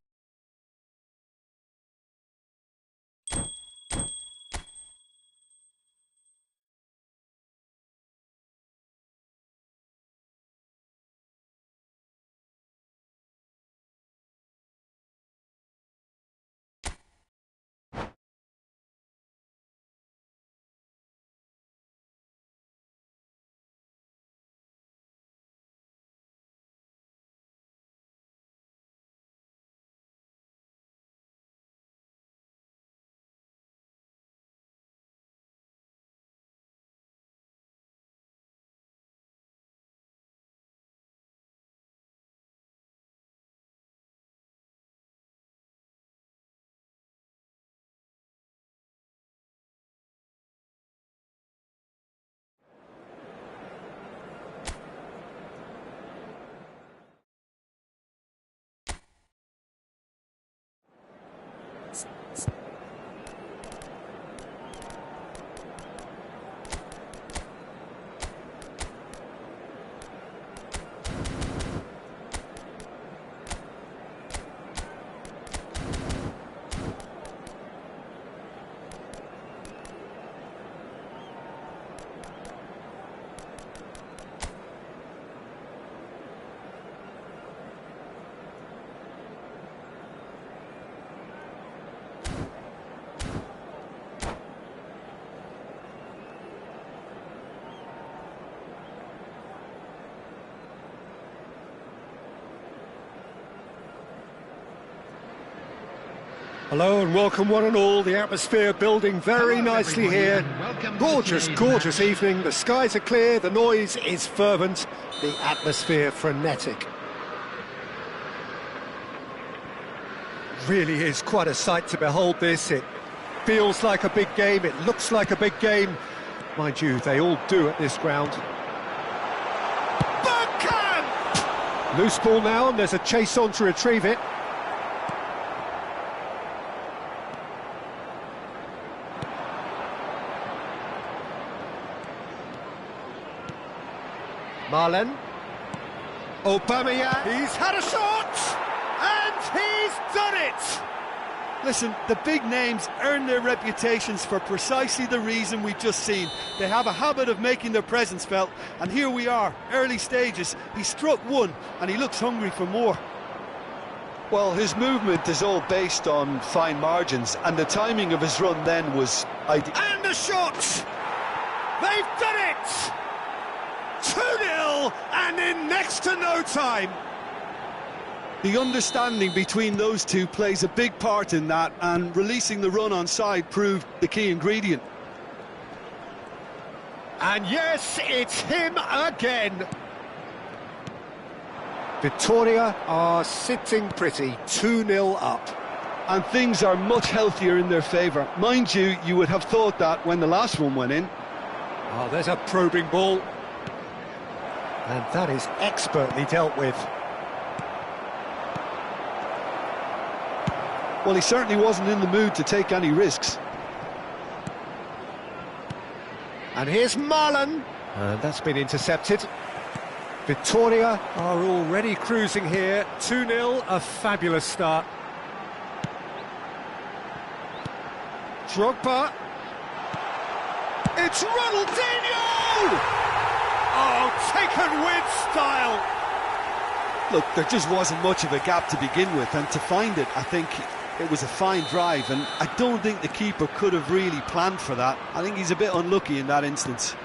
Hello and welcome one and all. The atmosphere building very Hello, nicely everybody, here. and welcome to Gorgeous, today's gorgeous match. evening. The skies are clear, the noise is fervent, the atmosphere frenetic. Really is quite a sight to behold this. It feels like a big game, it looks like a big game. Mind you, they all do at this ground. Bergkamp! Loose ball now, and there's a chase on to retrieve it. Marlen. Aubameyang. He's had a shot, and he's done it! Listen, the big names earn their reputations for precisely the reason we've just seen. They have a habit of making their presence felt, and here we are, early stages. He struck one, and he looks hungry for more. Well, his movement is all based on fine margins, and the timing of his run then was ideal. And a shot! They've done it! 2-0, and in next to no time. The understanding between those two plays a big part in that, and releasing the run on side proved the key ingredient. And yes, it's him again. Victoria are sitting pretty, 2-0 up. And things are much healthier in their favour. Mind you, you would have thought that when the last one went in. Oh, there's a probing ball. And that is expertly dealt with. Well, he certainly wasn't in the mood to take any risks. And here's Marlen. And that's been intercepted. Victoria are already cruising here. 2-0, a fabulous start. Drogba. It's Ronaldinho! Oh, taken with style! Look, there just wasn't much of a gap to begin with, and to find it, I think it was a fine drive, and I don't think the keeper could have really planned for that. I think he's a bit unlucky in that instance.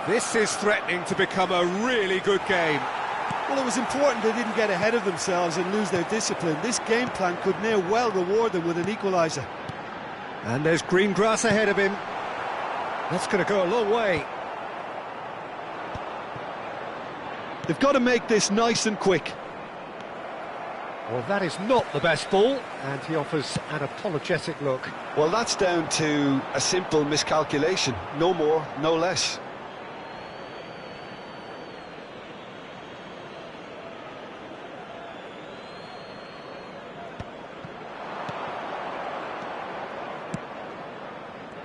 This is threatening to become a really good game. Well, it was important they didn't get ahead of themselves and lose their discipline. This game plan could now well reward them with an equaliser. And there's green grass ahead of him. That's going to go a long way. They've got to make this nice and quick. Well, that is not the best ball, and he offers an apologetic look. Well, that's down to a simple miscalculation. No more, no less.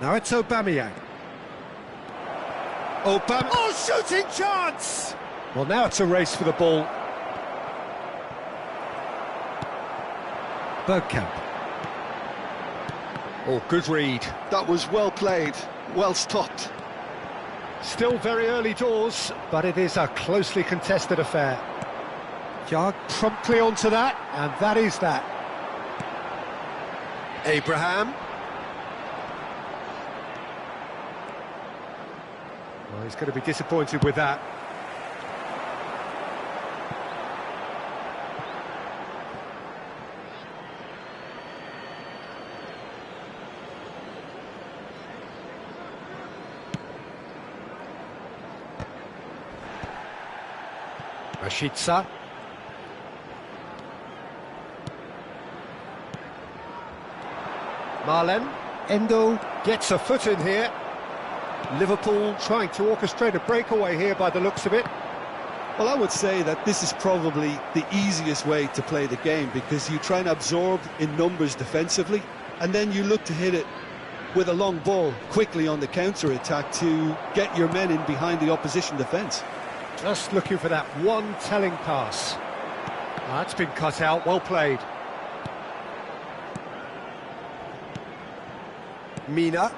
Now it's Aubameyang. Oh, shooting chance! Well, now it's a race for the ball. Bergkamp. Oh, good read. That was well played, well stopped. Still very early doors, but it is a closely contested affair. Jog promptly onto that, and that is that. Abraham. Well, he's going to be disappointed with that. Rashica. Marlen. Endo gets a foot in here. Liverpool trying to orchestrate a breakaway here by the looks of it. Well, I would say that this is probably the easiest way to play the game, because you try and absorb in numbers defensively, and then you look to hit it with a long ball quickly on the counter-attack to get your men in behind the opposition defence. Just looking for that one telling pass. That's been cut out, well played. Mina.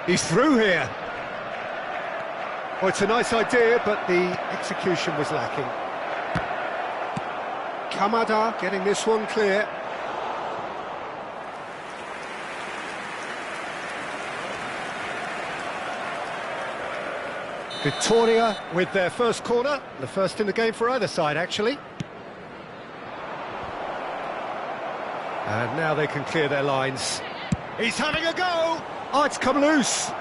He's through here. Well, it's a nice idea, but the execution was lacking. Kamada getting this one clear. Victoria with their first corner, the first in the game for either side, actually. And now they can clear their lines. He's having a go! Oh, it's come loose!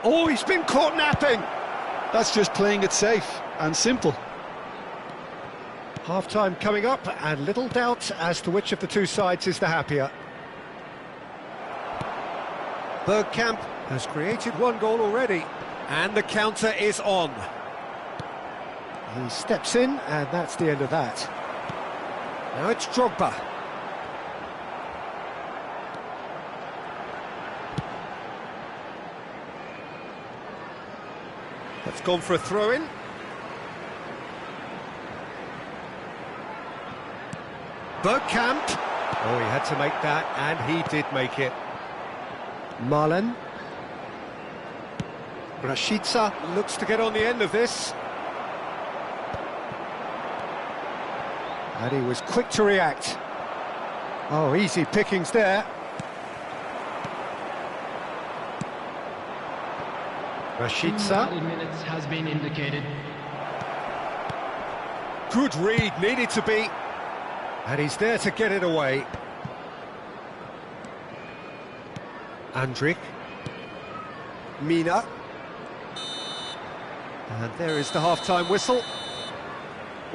Oh, he's been caught napping! That's just playing it safe and simple. Half-time coming up, and little doubt as to which of the two sides is the happier. Bergkamp has created one goal already, and the counter is on. He steps in, and that's the end of that. Now it's Drogba. That's gone for a throw-in. Bergkamp. Oh, he had to make that, and he did make it. Marlen. Rashica looks to get on the end of this. And he was quick to react. Oh, easy pickings there. Rashica. Minutes has been indicated. Good read, needed to be. And he's there to get it away. Andrik. Mina. And there is the half-time whistle.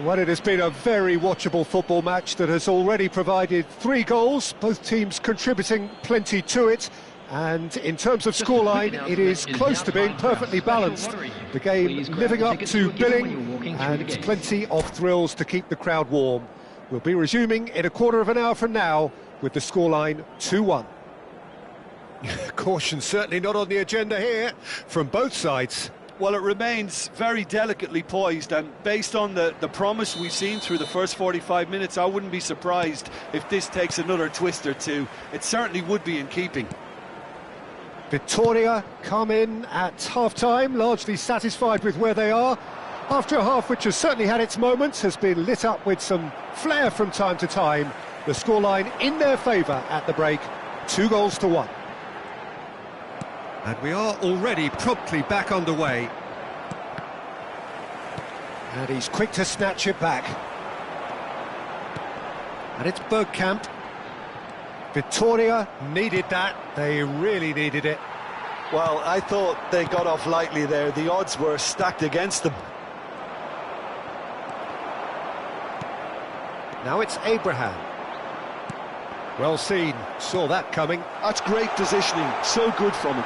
Well, it has been a very watchable football match that has already provided 3 goals, both teams contributing plenty to it. And in terms of scoreline, it is close to being perfectly balanced. The game living up to billing, and plenty of thrills to keep the crowd warm. We'll be resuming in a quarter of an hour from now with the scoreline 2-1. Caution certainly not on the agenda here from both sides. Well, it remains very delicately poised, and based on the promise we've seen through the first 45 minutes, I wouldn't be surprised if this takes another twist or two. It certainly would be in keeping. Victoria come in at half-time, largely satisfied with where they are. After a half which has certainly had its moments, has been lit up with some flair from time to time. The scoreline in their favour at the break, 2-1. And we are already promptly back underway. And he's quick to snatch it back. And it's Bergkamp. Victoria needed that, they really needed it. Well, I thought they got off lightly there. The odds were stacked against them. Now it's Abraham. Well seen, saw that coming. That's great positioning, so good from him.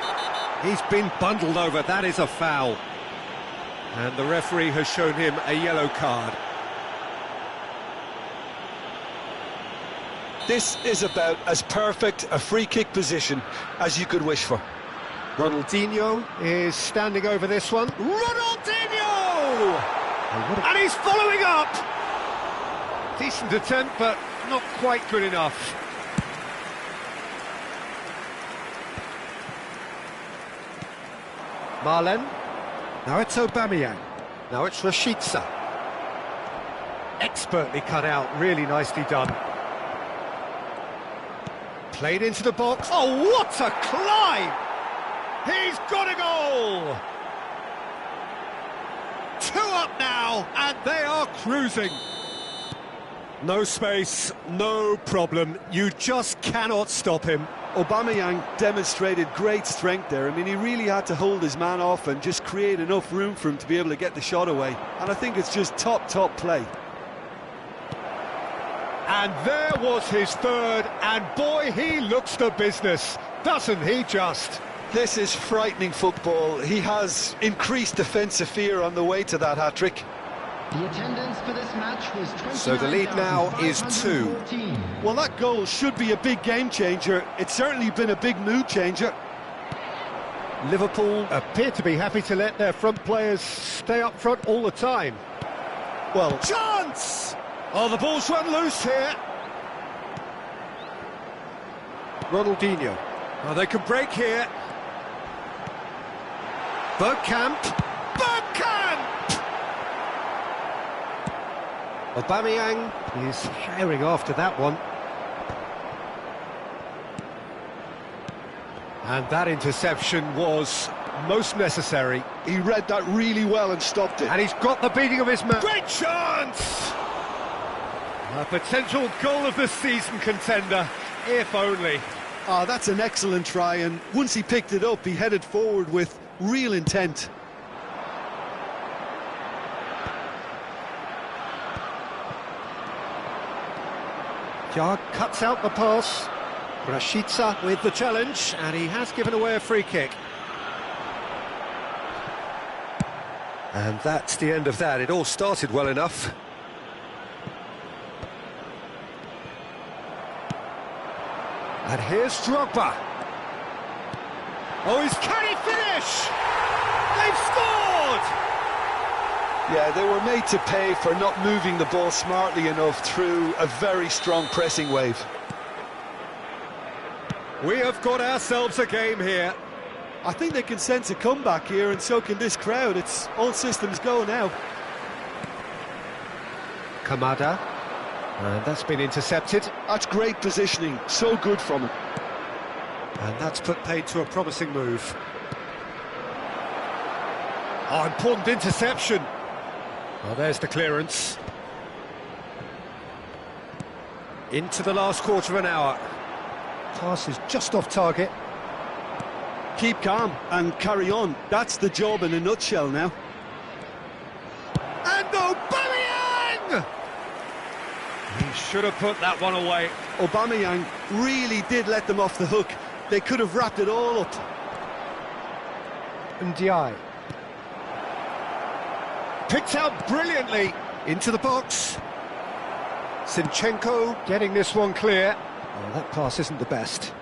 He's been bundled over, that is a foul. And the referee has shown him a yellow card. This is about as perfect a free kick position as you could wish for. Ronaldinho is standing over this one. Ronaldinho! And he's following up! Decent attempt, but not quite good enough. Marlen. Now it's Aubameyang. Now it's Rashica. Expertly cut out, really nicely done. Played into the box. Oh, what a climb! He's got a goal! 2 up now, and they are cruising. No space, no problem. You just cannot stop him. Aubameyang demonstrated great strength there. I mean, he really had to hold his man off and just create enough room for him to be able to get the shot away. And I think it's just top play. And there was his third, and boy, he looks the business, doesn't he just? This is frightening football. He has increased defensive fear on the way to that hat-trick. The attendance for this match was 29,514. So the lead now is 2. Well, that goal should be a big game changer. It's certainly been a big mood changer. Liverpool appear to be happy to let their front players stay up front all the time. Well, Chance! Oh, the ball's run loose here. Ronaldinho. Oh, they can break here. Bergkamp. Bergkamp! Aubameyang is herring after that one. And that interception was most necessary. he read that really well and stopped it. And he's got the beating of his man. Great chance! A potential goal of the season contender, if only. Oh, that's an excellent try, and once he picked it up, he headed forward with real intent. Jar cuts out the pass. Rashica with the challenge, and he has given away a free kick. And that's the end of that. It all started well enough. And here's Drogba. Oh, can he finish? They've scored! Yeah, they were made to pay for not moving the ball smartly enough through a very strong pressing wave. We have got ourselves a game here. I think they can sense a comeback here, and so can this crowd. It's all systems go now. Kamada. And that's been intercepted. That's great positioning, so good from him. And that's put paid to a promising move. Oh, important interception. Well, there's the clearance. Into the last quarter of an hour. Pass is just off target. Keep calm and carry on. That's the job in a nutshell now. And Aubameyang! He should have put that one away. Aubameyang really did let them off the hook. They could have wrapped it all up. Ndiaye. Picked out brilliantly into the box. Zinchenko getting this one clear. Oh, that pass isn't the best.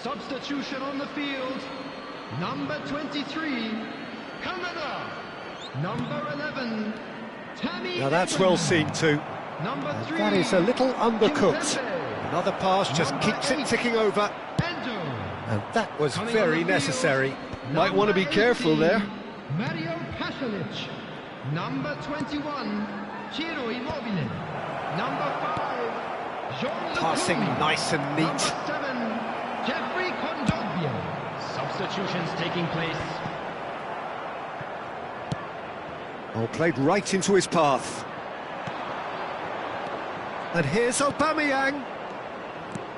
Substitution on the field. Number 23, Canada. Number 11, Tammy. Now that's well seen too. Number 3, That is a little undercooked. Kimpembe. Another pass just Number keeps it 8, ticking over. Endo. And that was Coming very on the field, necessary. Might want to be number careful 18, there. Mario Pasalic. Number 21, Ciro Immobile. Number 5, Jean Passing Lecombe. nice and neat. Number 7, Jeffrey Kondogbia. Substitutions taking place. Oh, played right into his path. And here's Aubameyang.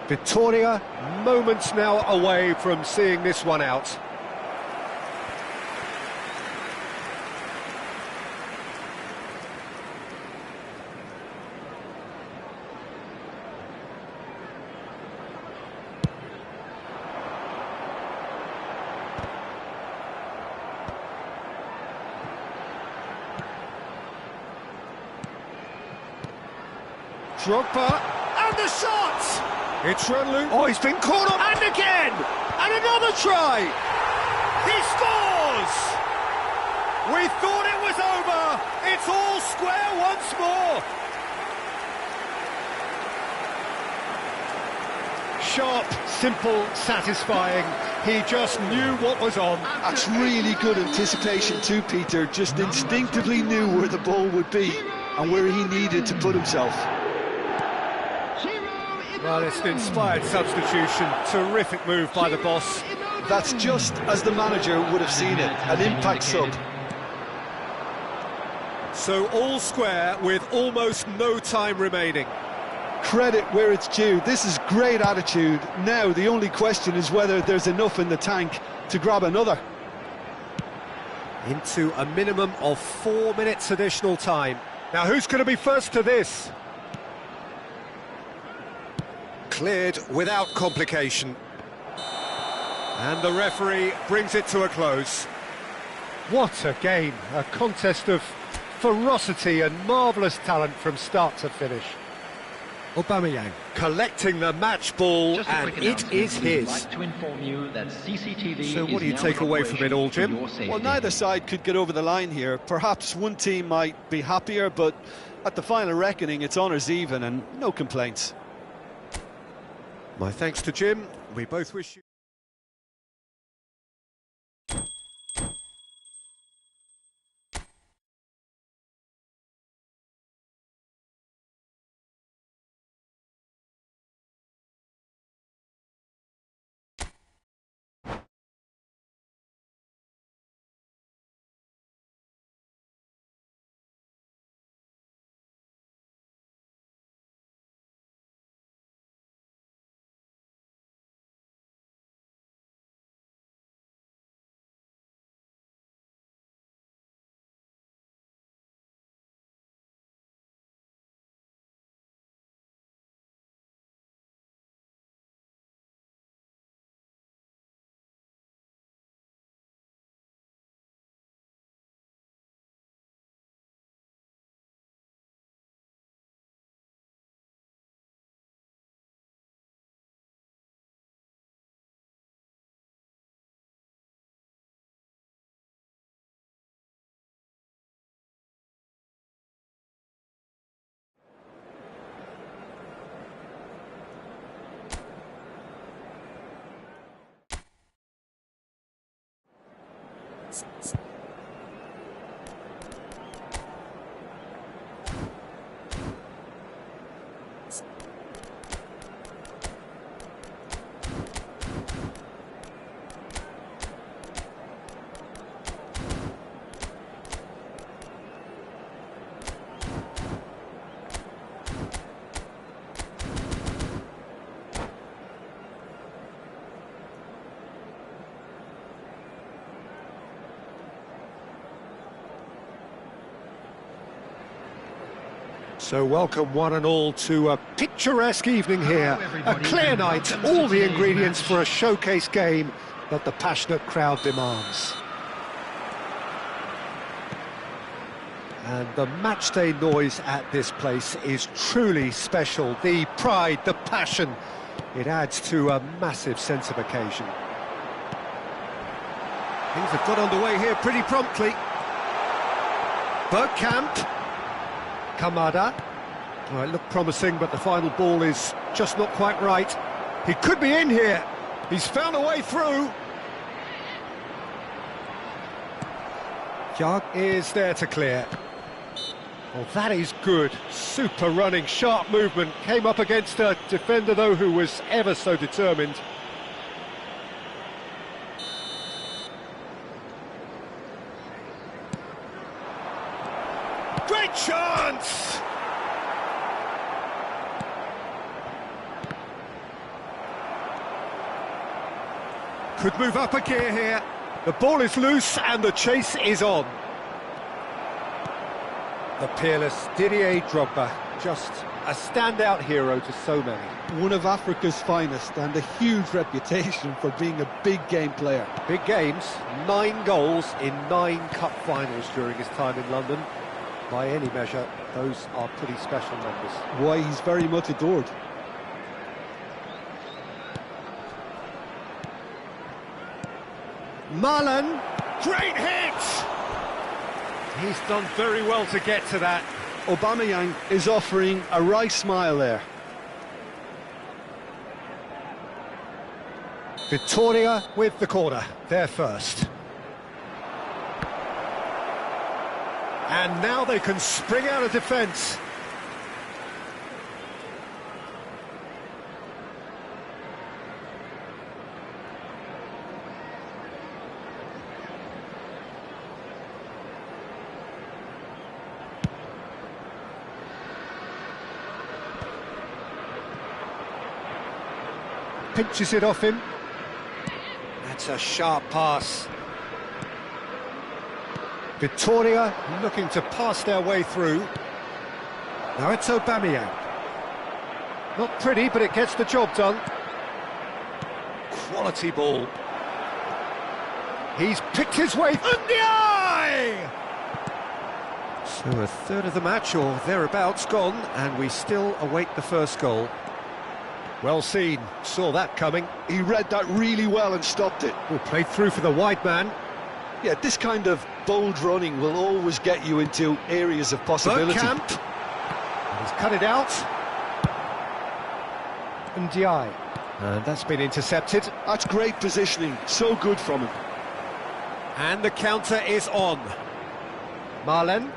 Victoria, moments now away from seeing this one out. Drogba, and the shot! It's Renlu. Oh, he's been caught up, and again! And another try! He scores! We thought it was over! It's all square once more! Sharp, simple, satisfying. He just knew what was on. That's really good anticipation too, Peter. Just instinctively knew where the ball would be and where he needed to put himself. Well, it's an inspired substitution. Terrific move by the boss. That's just as the manager would have seen it, an impact sub. So all square with almost no time remaining. Credit where it's due. This is great attitude. Now the only question is whether there's enough in the tank to grab another. Into a minimum of 4 minutes additional time. Now who's going to be first to this? Cleared without complication. And the referee brings it to a close. What a game, a contest of ferocity and marvellous talent from start to finish. Aubameyang collecting the match ball, and it is his. Like to inform you that CCTV So what do you take away from it all, Jim? Well, neither side could get over the line here. Perhaps one team might be happier, but at the final reckoning, it's honours even and no complaints. My thanks to Jim. We both wish you... So welcome one and all to a picturesque evening here, a clear night, all the ingredients for a showcase game that the passionate crowd demands. And the matchday noise at this place is truly special. The pride, the passion, it adds to a massive sense of occasion. Things have got underway here pretty promptly. Bergkamp. Kamada. Well, it looked promising, but the final ball is just not quite right. He could be in here. He's found a way through. Jag is there to clear. Well, that is good. Super running, sharp movement. Came up against a defender, though, who was ever so determined. Great chance! Could move up a gear here. The ball is loose and the chase is on. The peerless Didier Drogba, just a standout hero to so many. One of Africa's finest and a huge reputation for being a big game player. Big games, 9 goals in 9 cup finals during his time in London. By any measure, those are pretty special numbers. Why, he's very much adored. Marlon, great hit! He's done very well to get to that. Aubameyang is offering a wry smile there. Victoria with the corner, they're first. And now they can spring out of defence. pinches it off him. That's a sharp pass. Victoria looking to pass their way through. Now it's Aubameyang. Not pretty, but it gets the job done. Quality ball. He's picked his way. Ndiaye! So a third of the match, or thereabouts, gone, and we still await the first goal. Well seen, saw that coming. He read that really well and stopped it. Oh, played through for the wide man. Yeah, this kind of bold running will always get you into areas of possibility. Bergkamp. And he's cut it out. Ndiaye. And that's been intercepted. That's great positioning, so good from him. And the counter is on. Marlen.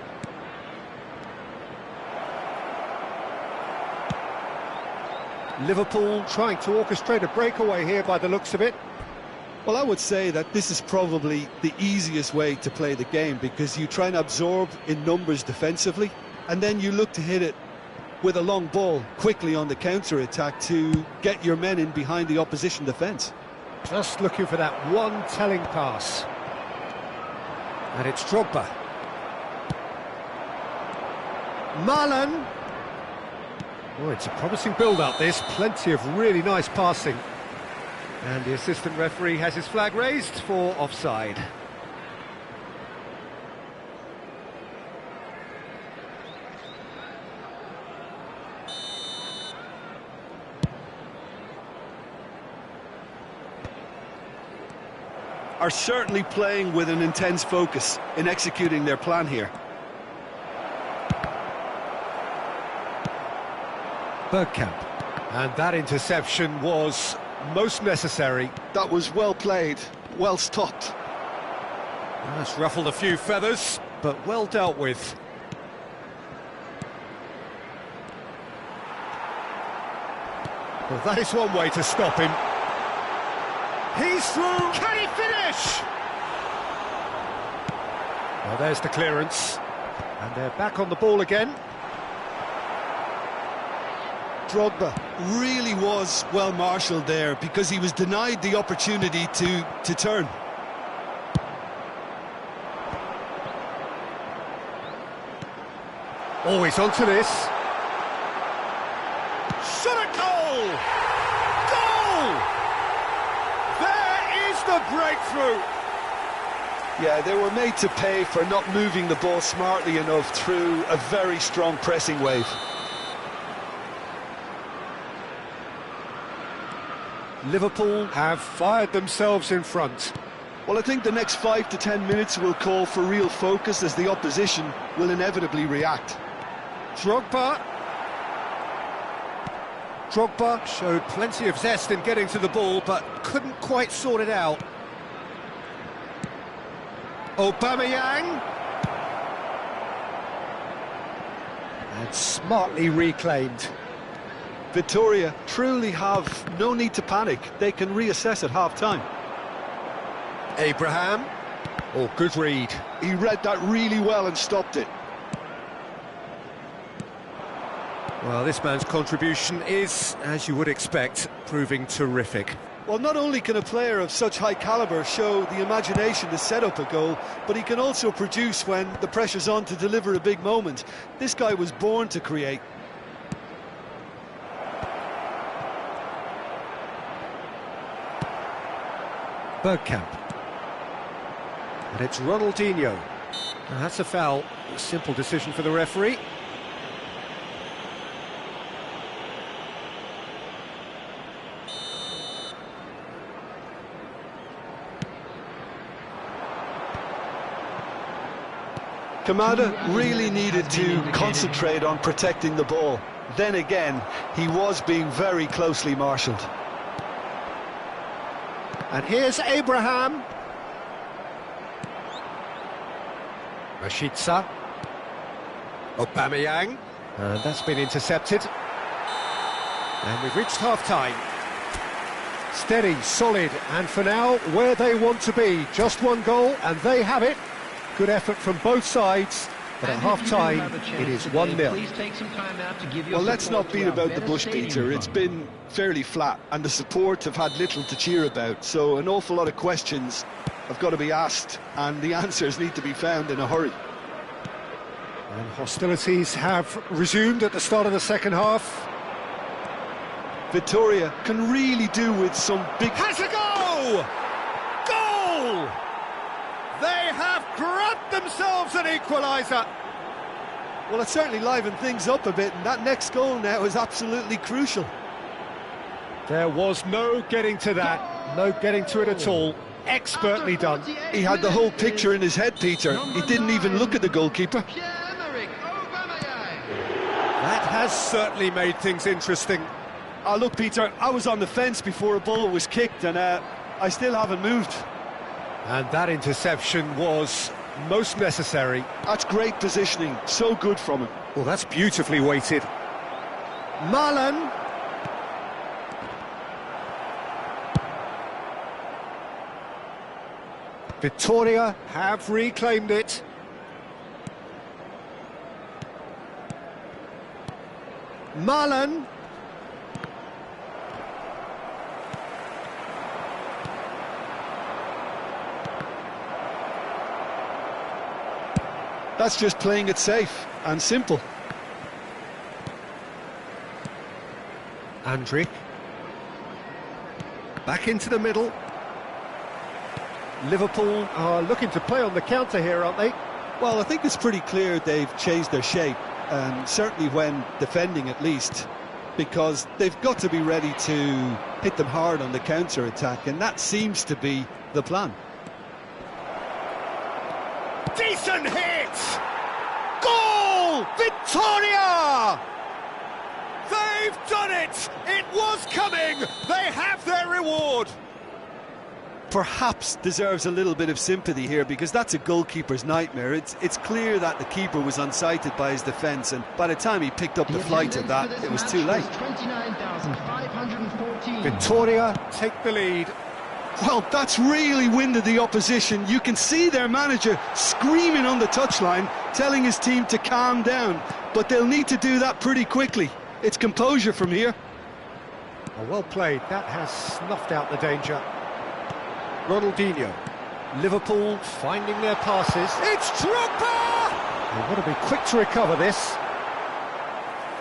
Liverpool trying to orchestrate a breakaway here by the looks of it. Well, I would say that this is probably the easiest way to play the game, because you try and absorb in numbers defensively, and then you look to hit it with a long ball quickly on the counter-attack to get your men in behind the opposition defence. Just looking for that one telling pass. And it's Drogba. Marlen. Oh, it's a promising build-up, this. Plenty of really nice passing. And the assistant referee has his flag raised for offside. Are certainly playing with an intense focus in executing their plan here. Bergkamp. And that interception was most necessary. That was well played, well stopped. That's ruffled a few feathers, but well dealt with. Well, that is one way to stop him. He's through. Can he finish? Well, there's the clearance. And they're back on the ball again. Drogba really was well marshalled there, because he was denied the opportunity to turn. Oh, he's onto this. Shot at goal! Goal! There is the breakthrough! Yeah, they were made to pay for not moving the ball smartly enough through a very strong pressing wave. Liverpool have fired themselves in front. Well, I think the next 5 to 10 minutes will call for real focus, as the opposition will inevitably react. Drogba. Drogba showed plenty of zest in getting to the ball, but couldn't quite sort it out. Aubameyang. And smartly reclaimed. Victoria truly have no need to panic. They can reassess at half-time. Abraham. Oh, good read. He read that really well and stopped it. Well, this man's contribution is, as you would expect, proving terrific. Well, not only can a player of such high calibre show the imagination to set up a goal, but he can also produce when the pressure's on to deliver a big moment. This guy was born to create. Bergkamp. And it's Ronaldinho. Now, that's a foul. A simple decision for the referee. Kamada really needed to concentrate on protecting the ball. Then again, he was being very closely marshalled. And here's Abraham. Rashica. Aubameyang. And that's been intercepted. And we've reached half-time. Steady, solid, and for now, where they want to be. Just one goal, and they have it. Good effort from both sides, But at half-time, it is 1-0. Please take some time out to give your Well, let's support not to beat our about the Better bush, Stadium Peter. It's Fund. been fairly flat, and the support have had little to cheer about. So an awful lot of questions have got to be asked, and the answers need to be found in a hurry. And hostilities have resumed at the start of the second half. Victoria can really do with some big... Has a go! Goal! They have grabbed themselves an equaliser. Well, it certainly livened things up a bit, and that next goal now is absolutely crucial. There was no getting to that, no getting to it at all. Expertly done. He had the whole picture in his head, Peter. He didn't even look at the goalkeeper. That has certainly made things interesting. Oh, look, Peter, I was on the fence before a ball was kicked, and I still haven't moved. And that interception was most necessary. That's great positioning, so good from him. Well, that's beautifully weighted. Marlon. Victoria have reclaimed it. Marlon. That's just playing it safe and simple. Andrick. Back into the middle. Liverpool are looking to play on the counter here, aren't they? Well, I think it's pretty clear they've changed their shape, and certainly when defending at least, because they've got to be ready to hit them hard on the counter-attack, and that seems to be the plan. Decent hit! Goal! Victoria! They've done it! It was coming! They have their reward! Perhaps deserves a little bit of sympathy here, because that's a goalkeeper's nightmare. It's clear that the keeper was unsighted by his defence, and by the time he picked up the flight of that, it was too late. 29,514. Victoria take the lead. Well, that's really winded the opposition. You can see their manager screaming on the touchline, telling his team to calm down, but they'll need to do that pretty quickly. It's composure from here. Oh, well played. That has snuffed out the danger. Ronaldinho. Liverpool finding their passes. It's Drogba! They want to be quick to recover this.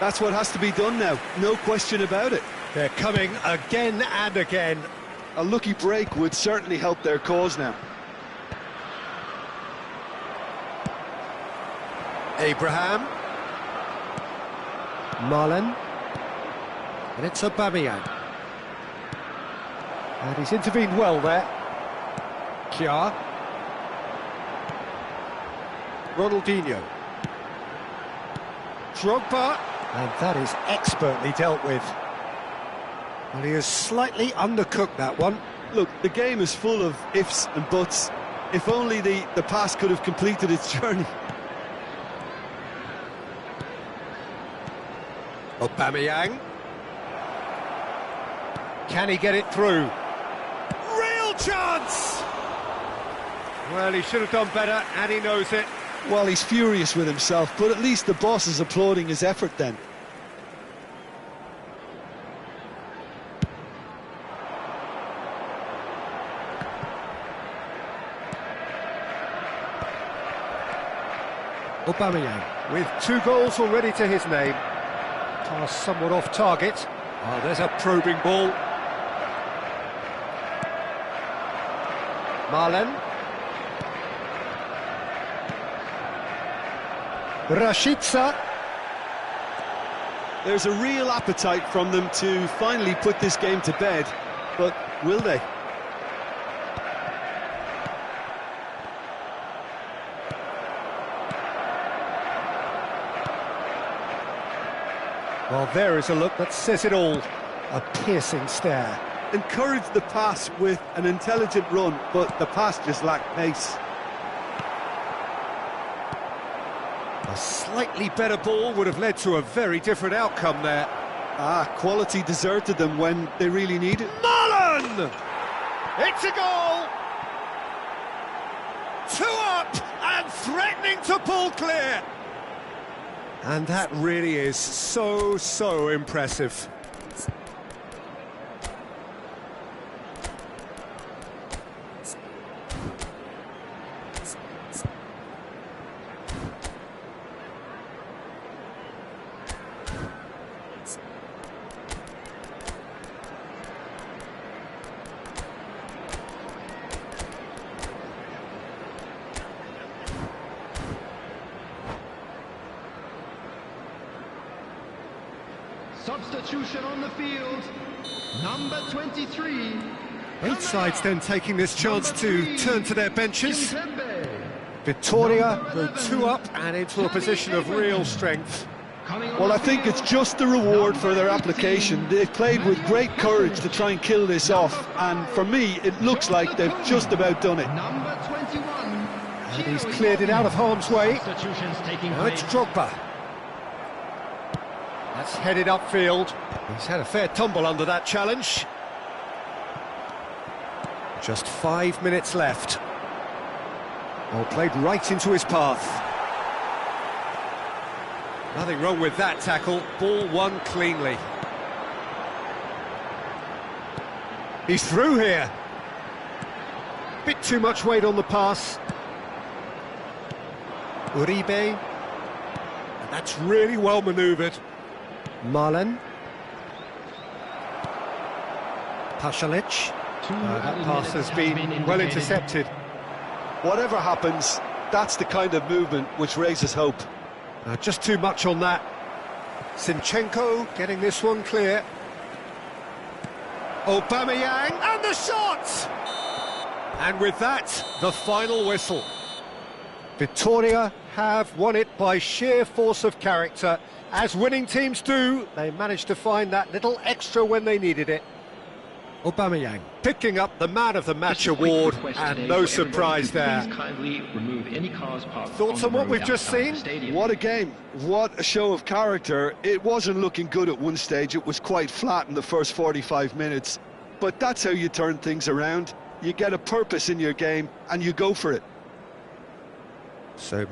That's what has to be done now, no question about it. They're coming again and again. A lucky break would certainly help their cause now. Abraham. Marlon. And it's Aubameyang. And he's intervened well there. Kjaer. Ronaldinho. Drogba. And that is expertly dealt with. Well, he has slightly undercooked that one. Look, the game is full of ifs and buts. If only the pass could have completed its journey. Aubameyang. Can he get it through? Real chance! Well, he should have done better, and he knows it. Well, he's furious with himself, but at least the boss is applauding his effort then. Aubameyang with 2 goals already to his name. Pass somewhat off target. Oh, there's a probing ball. Marlon. Rashica. There's a real appetite from them to finally put this game to bed, but will they? Well, there is a look that says it all. A piercing stare. Encouraged the pass with an intelligent run, but the pass just lacked pace. A slightly better ball would have led to a very different outcome there. Quality deserted them when they really need it. Marlon! It's a goal! 2 up and threatening to pull clear. And that really is so impressive. Substitution on the field, number 23. Both sides then taking this chance to turn to their benches. Kimpembe. Victoria go 2 up and into a position of real strength. Well, I think it's just the reward for their application. They've played with great courage to try and kill this off, and for me, it looks like they've just about done it. Number 21. And he's cleared it out of harm's way. Substitutions taking Now it's place. Drogba. That's headed upfield. He's had a fair tumble under that challenge. Just 5 minutes left. Ball played right into his path. Nothing wrong with that tackle. Ball won cleanly. He's through here. Bit too much weight on the pass. Uribe. And that's really well manoeuvred. Marlen. Pasalic. That pass has been well intercepted. Whatever happens, that's the kind of movement which raises hope. Just too much on that. Zinchenko getting this one clear. Aubameyang, and the shot! And with that, the final whistle. Victoria have won it by sheer force of character. As winning teams do, they managed to find that little extra when they needed it. Aubameyang picking up the Man of the Match award, and no surprise there. Please kindly remove any cars parked Thoughts on on the what road we've just outside seen? the stadium. What a game, what a show of character. It wasn't looking good at one stage, it was quite flat in the first 45 minutes. But that's how you turn things around. You get a purpose in your game and you go for it. So